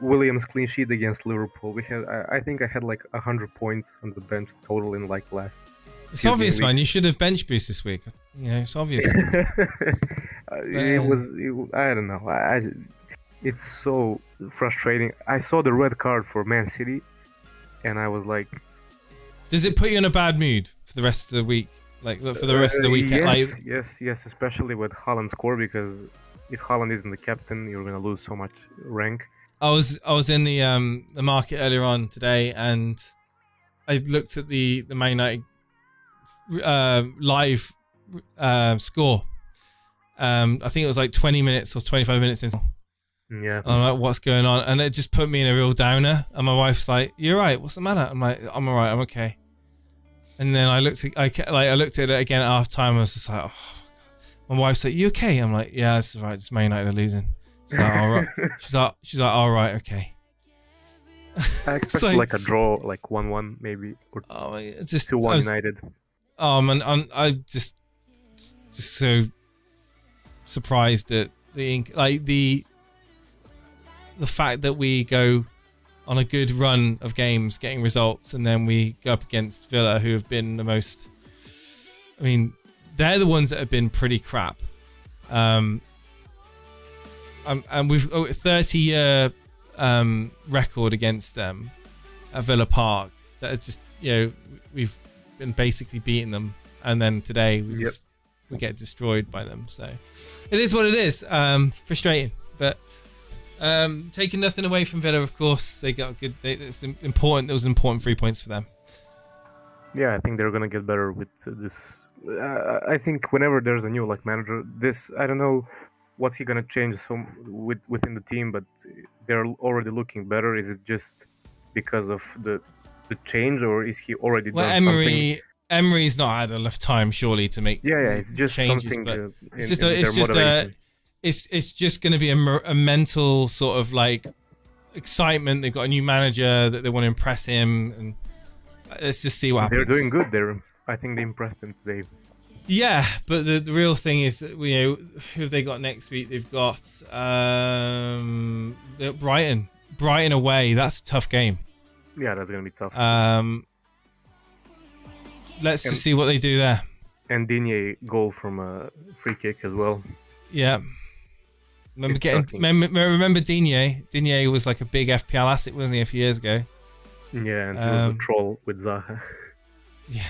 Williams clean sheet against Liverpool. We had, I think I had like 100 points on the bench total in like last. It's obvious, man. You should have bench boost this week. You know, it's obvious. It was. I don't know. It's so frustrating. I saw the red card for Man City, and I was like, does it put you in a bad mood for the rest of the week? Like for the rest of the weekend? Yes, especially with Haaland score, because if Haaland isn't the captain, you're gonna lose so much rank. I was in the market earlier on today, and I looked at the Man United live score. I think it was like 20 minutes or 25 minutes in. Yeah. I'm like, what's going on? And it just put me in a real downer. And my wife's like, "You're right. What's the matter?" I'm like, "I'm alright. I'm okay." And then I looked at it again at half time. I was just like, "Oh." My wife's like, "You okay?" I'm like, "Yeah, that's right. It's Man United are losing." She's like, "All right." She's like, "All right, okay." I expect like a draw, like 1-1 maybe, or 2-1 United. Oh man, I'm just so surprised at the fact that we go on a good run of games, getting results, and then we go up against Villa, who have been the most. I mean, they're the ones that have been pretty crap. And we've a 30-year record against them at Villa Park. That is just, you know, we've been basically beating them, and then today we get destroyed by them. So it is what it is. Frustrating, but taking nothing away from Villa, of course. They got a good. It's important. It was important 3 points for them. Yeah, I think they're gonna get better with this. I think whenever there's a new like manager, I don't know what's he gonna change within the team, but they're already looking better. Is it just because of the change, or is he already done something? Emery's not had enough time, surely, to make it's just changes, something. But It's just going to be a mental sort of like excitement. They've got a new manager that they want to impress him, and let's just see what happens. They're doing good. I think they impressed him today. Yeah, but the real thing is that, you know, who have they got next week? They've got Brighton away. That's a tough game. Yeah, that's gonna be tough. Let's just see what they do there. And Digne goal from a free kick as well. Yeah. Remember Digne? Digne was like a big FPL asset, wasn't he, a few years ago? Yeah, and he was a troll with Zaha. Yeah.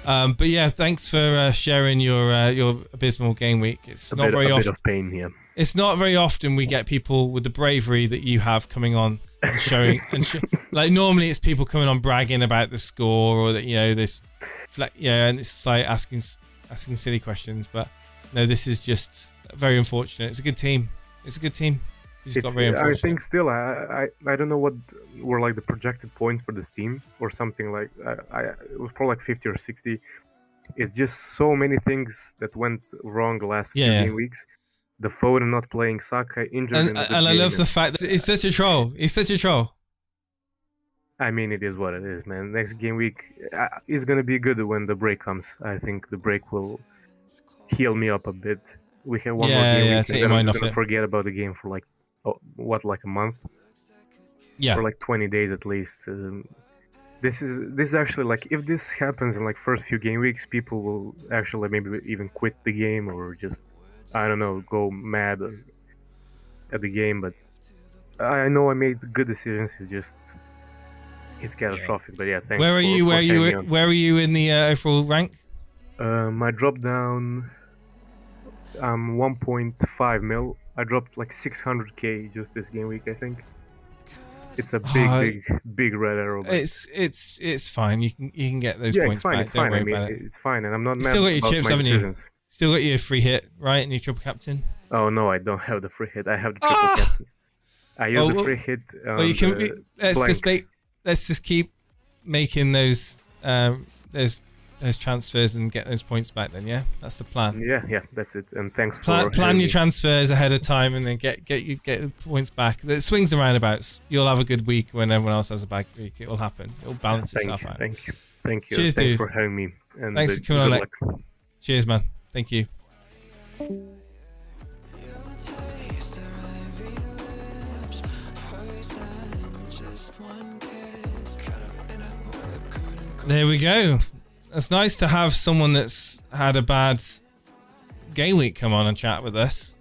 But yeah, thanks for sharing your abysmal game week. It's not very often. A bit of pain here. It's not very often we get people with the bravery that you have coming on and showing like normally it's people coming on bragging about the score or that, you know, this and it's like asking silly questions, but no, this is just very unfortunate. It's a good team. Got very unfortunate. I think still I don't know what were like the projected points for this team or something like it was probably like 50 or 60. It's just so many things that went wrong the last few weeks. The Foden not playing, Saka injured, and I love the fact that he's such a troll. I mean, it is what it is, man. Next game week is gonna be good when the break comes. I think the break will heal me up a bit. We have one more game week, and then I'm gonna forget about the game for like a month? Yeah, for like 20 days at least. This is actually like, if this happens in like first few game weeks, people will actually maybe even quit the game or just, I don't know, go mad at the game. But I know I made good decisions. It's catastrophic. But yeah, thanks. Where are you in the overall rank? My drop down, 1.5 mil. I dropped like 600k just this game week, I think. It's a big red arrow. It's fine. You can get those points back. It's fine. I mean, it's fine, and I'm not mad. Still got your chips, haven't you? Decisions. Still got your free hit, right? And your triple captain. Oh no, I don't have the free hit. I have the triple captain. I use the free hit. Well, you can. Let's just keep making those transfers and get those points back. Then, yeah, that's the plan. Yeah, that's it. And thanks for plan your transfers ahead of time, and then get the points back. It swings and roundabouts. You'll have a good week when everyone else has a bad week. It will happen. It'll balance itself out. Thank you. Cheers, thanks for having me. And thanks for coming on. Cheers, man. Thank you. There we go. It's nice to have someone that's had a bad game week come on and chat with us.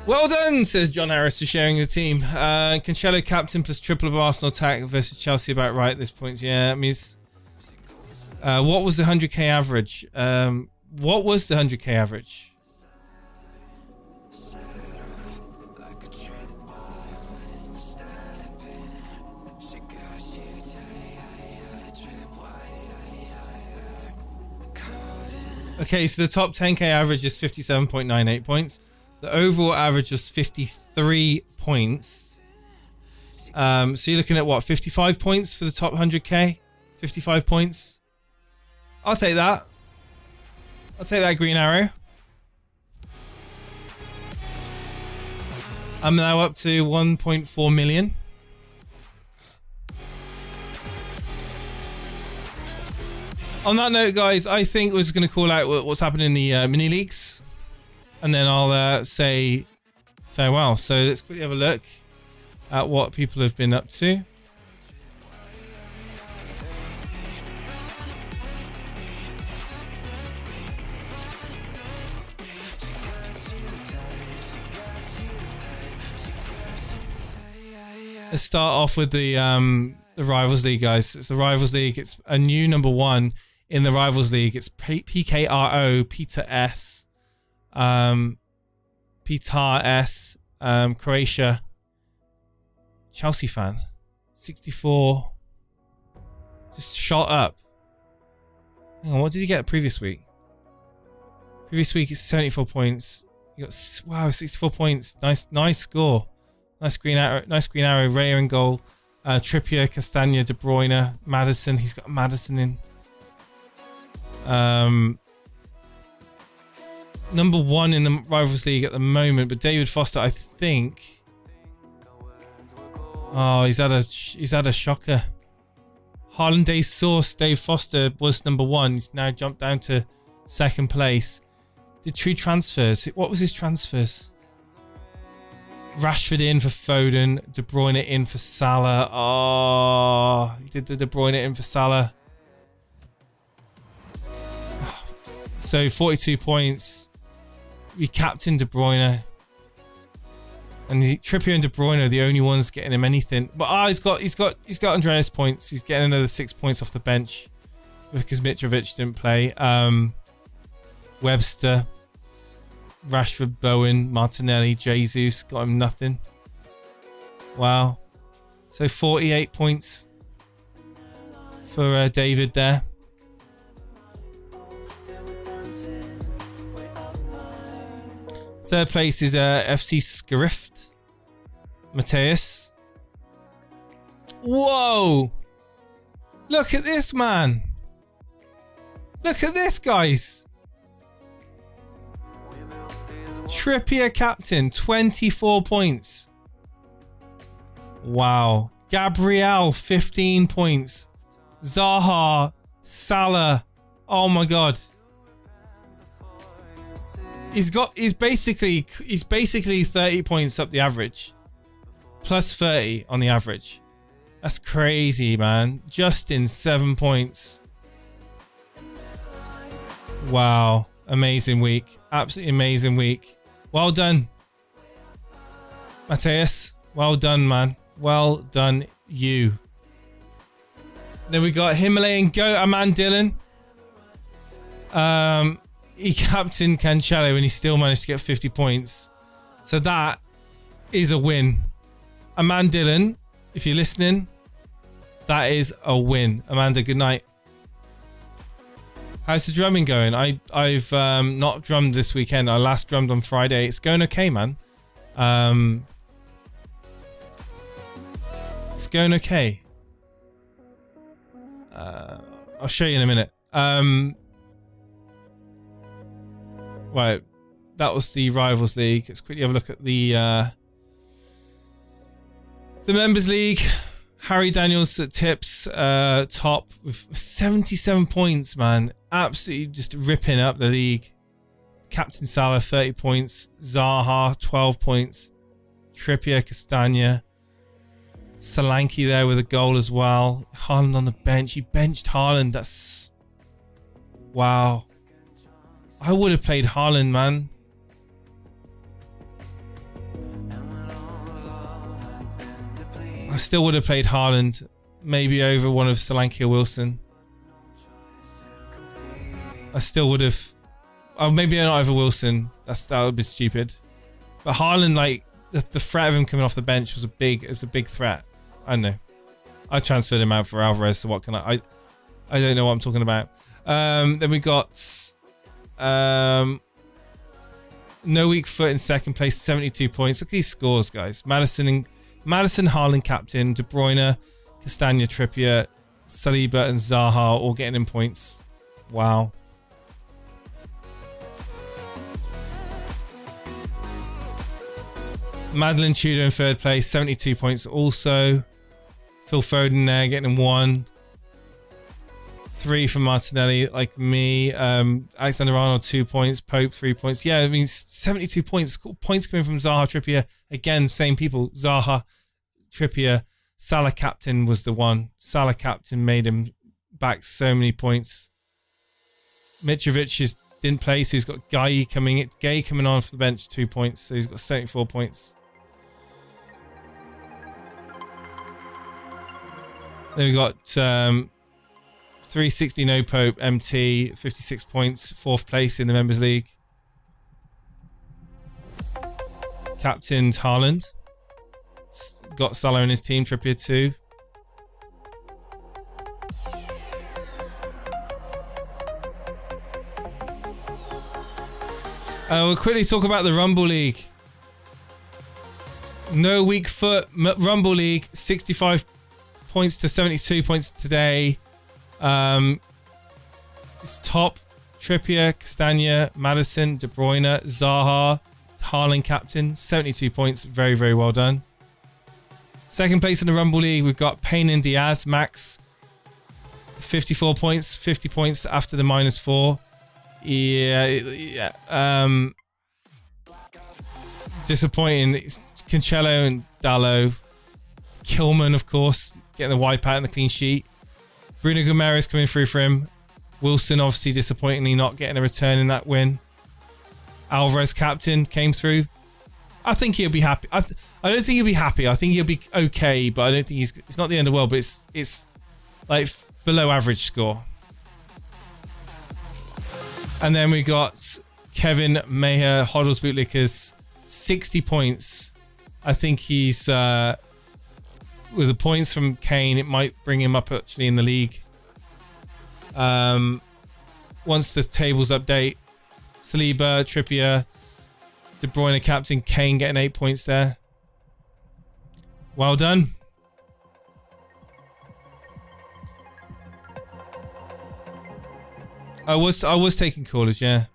Well done, says John Harris, for sharing the team. Cancelo captain plus triple of Arsenal attack versus Chelsea about right at this point. Yeah, I mean, what was the 100k average? What was the 100k average? Okay, so the top 10k average is 57.98 points. The overall average was 53 points. So you're looking at what, 55 points for the top 100k? 55 points. I'll take that. I'll take that green arrow. I'm now up to 1.4 million. On that note, guys, I think we're just going to call out what's happening in the mini leagues, and then I'll say farewell. So let's quickly have a look at what people have been up to. Let's start off with the Rivals League, guys. It's the Rivals League. It's a new number one in the Rivals League. It's PKRO, Peter S. Peter S. Croatia. Chelsea fan. 64. Just shot up. Hang on, what did you get previous week? Previous week is 74 points. You got, wow, 64 points. Nice score. Nice green arrow. Raya in goal. Trippier, Castagna, De Bruyne, Maddison. He's got Maddison in. Number one in the Rivals League at the moment, but David Foster, I think. Oh, he's had a shocker. Harlan Day's source, Dave Foster, was number one. He's now jumped down to second place. Did 2 transfers. What was his transfers? Rashford in for Foden, De Bruyne in for Salah. Oh, he did the De Bruyne in for Salah. So 42 points. We captained De Bruyne, and Trippier and De Bruyne are the only ones getting him anything. But he's got Andreas points. He's getting another 6 points off the bench because Mitrovic didn't play. Webster, Rashford, Bowen, Martinelli, Jesus, got him nothing. Wow. So 48 points for David there. Third place is FC Skrift. Mateus. Whoa! Look at this, man. Look at this, guys. Trippier captain, 24 points. Wow. Gabriel, 15 points. Zaha, Salah. Oh my god. He's basically 30 points up the average. Plus 30 on the average. That's crazy, man. Justin, 7 points. Wow. Amazing week. Absolutely amazing week. Well done, Mateus. Well done, man. Well done, you. Then we got Himalayan Goat, Aman Dillon. He captained Cancelo and he still managed to get 50 points. So that is a win. Aman Dillon, if you're listening, that is a win. Amanda, good night. How's the drumming going? I've not drummed this weekend. I last drummed on Friday. It's going okay, man. It's going okay. I'll show you in a minute. Right, that was the Rivals League. Let's quickly have a look at the Members League. Harry Daniels at tips, top with 77 points, man. Absolutely just ripping up the league. Captain Salah, 30 points. Zaha, 12 points. Trippier, Castagna. Solanke there with a goal as well. Haaland on the bench. He benched Haaland. That's... Wow. I would have played Haaland, man. I still would have played Haaland. Maybe over one of Solanke or Wilson. I still would have... Oh, maybe not over Wilson. That would be stupid. But Haaland, like, the threat of him coming off the bench was a big threat. I know. I transferred him out for Alvarez, so what can I don't know what I'm talking about. Then we got No Weak Foot in second place, 72 points. Look at these scores, guys. Madison, Haaland captain, De Bruyne, Castagna, Trippier, Saliba and Zaha all getting in points. Wow. Madeline Tudor in third place, 72 points also. Phil Foden there getting 1. 3 from Martinelli, like me. Alexander Arnold, 2 points. Pope, 3 points. Yeah, I mean, 72 points. Points coming from Zaha, Trippier. Again, same people. Zaha, Trippier. Salah captain was the one. Salah captain made him back so many points. Mitrovic didn't play, so he's got Gay coming on for the bench, 2 points. So he's got 74 points. Then we got 360 No Pope, MT, 56 points, 4th place in the Members League. Captained Haaland. Got Salah in his team, Trippier 2. We'll quickly talk about the Rumble League. No Weak Foot, Rumble League, 65 points to 72 points today. It's top Trippier, Castagna, Madison, De Bruyne, Zaha, Haaland captain, 72 points. Very, very well done. Second place in the Rumble League, we've got Payne and Diaz, Max, 54 points, 50 points after the -4. Yeah. Disappointing. Cancelo and Dallo. Kilman, of course, getting the wipeout and the clean sheet. Bruno Guimaraes coming through for him. Wilson, obviously, disappointingly not getting a return in that win. Alvarez, captain, came through. I think he'll be happy. I don't think he'll be happy. I think he'll be okay, but I don't think it's not the end of the world, but it's like below average score. And then we got Kevin Maher, Hoddles Bootlickers, 60 points. I think he's with the points from Kane, it might bring him up actually in the league. Once the tables update, Saliba, Trippier, De Bruyne captain, Kane getting 8 points there. Well done. I was taking callers, yeah.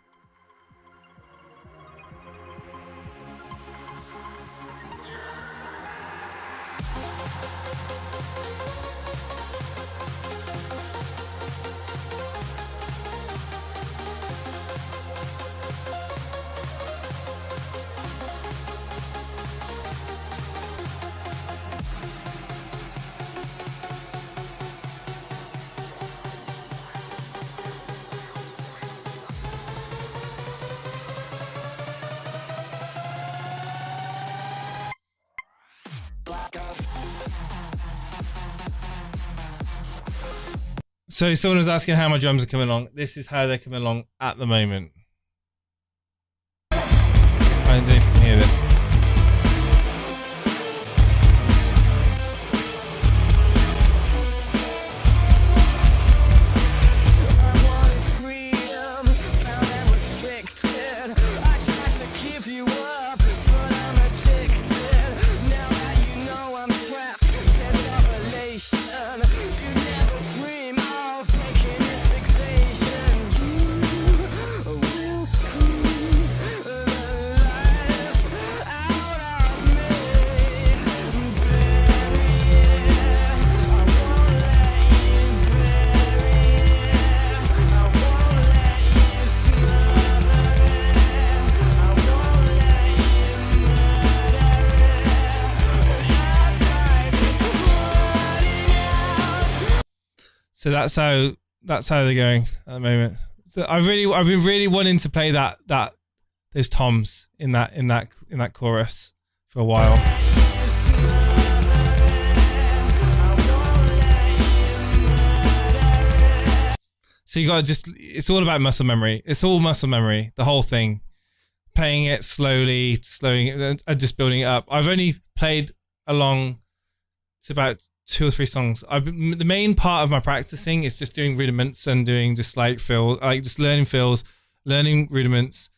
So someone was asking how my drums are coming along. This is how they're coming along at the moment. I don't know if you can hear this. So that's how they're going at the moment. So I've been really wanting to play those toms in that chorus for a while. So you got to just, it's all about muscle memory. It's all muscle memory, the whole thing. Playing it slowly, slowing it, and just building it up. I've only played along to about 2 or 3 songs. The main part of my practicing is just doing rudiments and doing just like just learning fills, learning rudiments,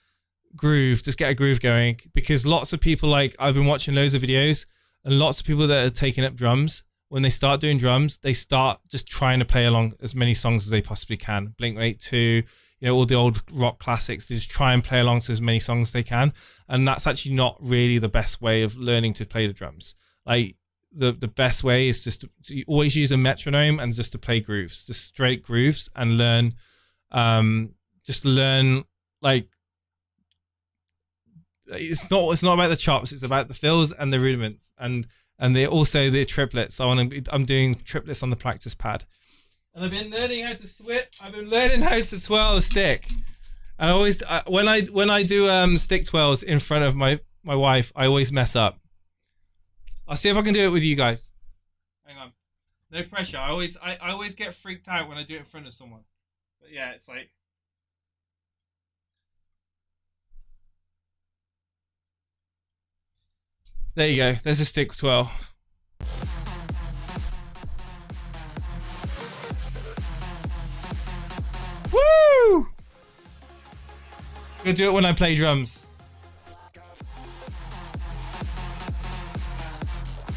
groove, just get a groove going. Because lots of people, like I've been watching loads of videos, and lots of people that are taking up drums, when they start doing drums, they start just trying to play along as many songs as they possibly can. Blink-182, all the old rock classics. They just try and play along to as many songs as they can. And that's actually not really the best way of learning to play the drums. Like the best way is just to always use a metronome and just to play grooves, just straight grooves, and learn, like, it's not about the chops, it's about the fills and the rudiments, and also the triplets. I'm doing triplets on the practice pad, and I've been learning how to switch. I've been learning how to twirl a stick, and when I do stick twirls in front of my wife, I always mess up. I'll see if I can do it with you guys. Hang on, no pressure. I always get freaked out when I do it in front of someone. But yeah, it's like. There you go. There's a stick twirl. Woo! I'll do it when I play drums.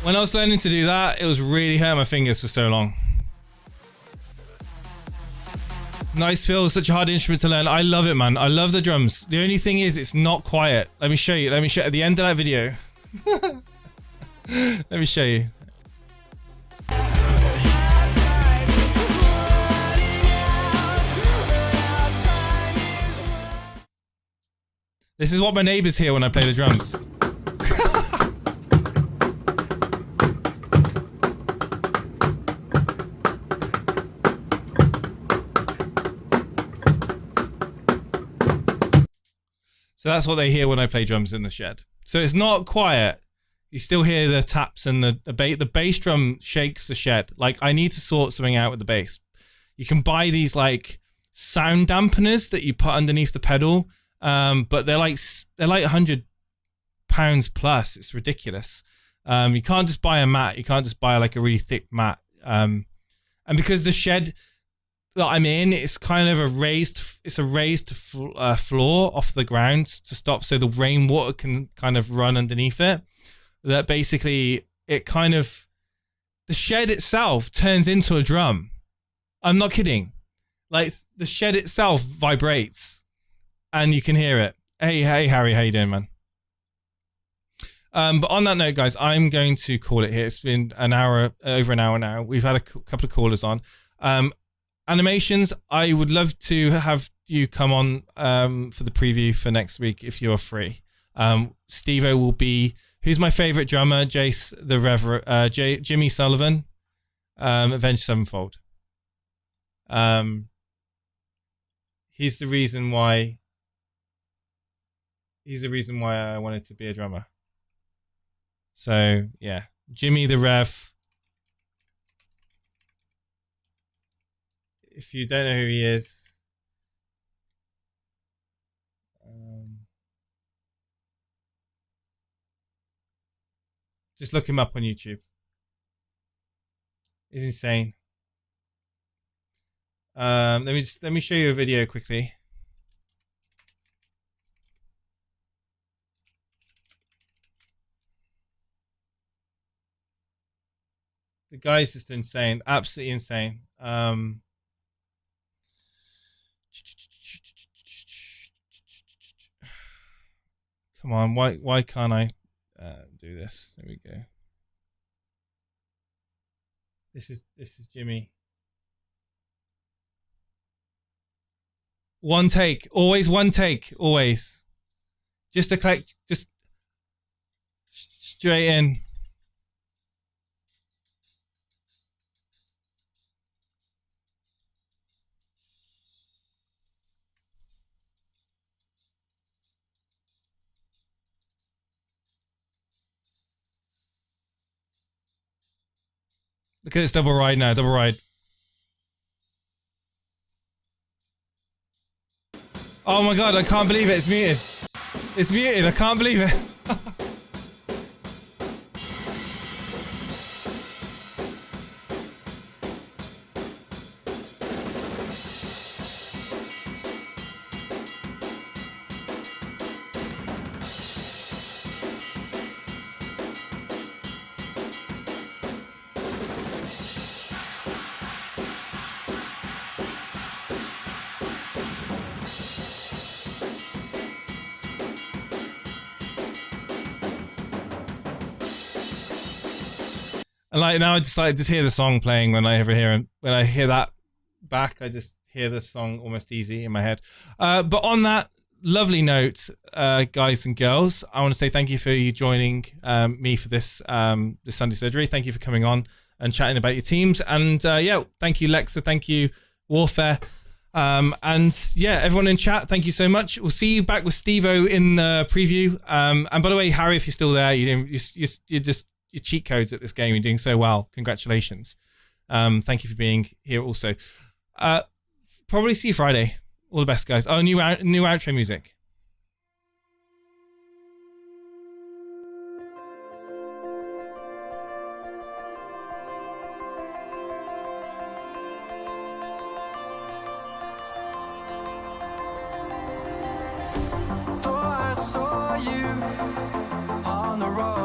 When I was learning to do that, it was really hurting my fingers for so long. Nice fill, such a hard instrument to learn. I love it, man. I love the drums. The only thing is, it's not quiet. Let me show you. At the end of that video. Let me show you. This is what my neighbors hear when I play the drums. So that's what they hear when I play drums in the shed. So it's not quiet. You still hear the taps and the bass drum shakes the shed. Like, I need to sort something out with the bass. You can buy these like sound dampeners that you put underneath the pedal, but they're like £100 plus. It's ridiculous. You can't just buy a mat. You can't just buy like a really thick mat. And because the shed that I'm in, it's kind of a raised floor off the ground to stop, so the rainwater can kind of run underneath it. That basically the shed itself turns into a drum. I'm not kidding. Like, the shed itself vibrates and you can hear it. Hey Harry, how you doing, man? But on that note, guys, I'm going to call it here. It's been over an hour now. We've had a couple of callers on. Animations, I would love to have you come on for the preview for next week if you're free. Steve-O will be, who's my favorite drummer? Jace the Jimmy Sullivan, Avenged Sevenfold. He's the reason why I wanted to be a drummer. So yeah, Jimmy the Rev. If you don't know who he is, just look him up on YouTube. He's insane. Let me show you a video quickly. The guy's just insane, absolutely insane. Come on, why can't I do this? There we go. This is Jimmy. One take, always one take, always. Just to collect, just straight in. Look at this double ride now, double ride. Oh my god, I can't believe it, it's muted. It's muted, I can't believe it. And like now, I just hear the song playing when I ever hear it. When I hear that back, I just hear the song almost easy in my head. But on that lovely note, guys and girls, I want to say thank you for you joining me for this this Sunday surgery. Thank you for coming on and chatting about your teams. And yeah, thank you, Lexa. Thank you, Warfare. And yeah, everyone in chat, thank you so much. We'll see you back with Steve-O in the preview. And by the way, Harry, if you're still there, you're just your cheat codes at this game. You're doing so well. Congratulations. Thank you for being here also. Probably see you Friday. All the best, guys. Oh, new outro music. Thought I saw you on the road.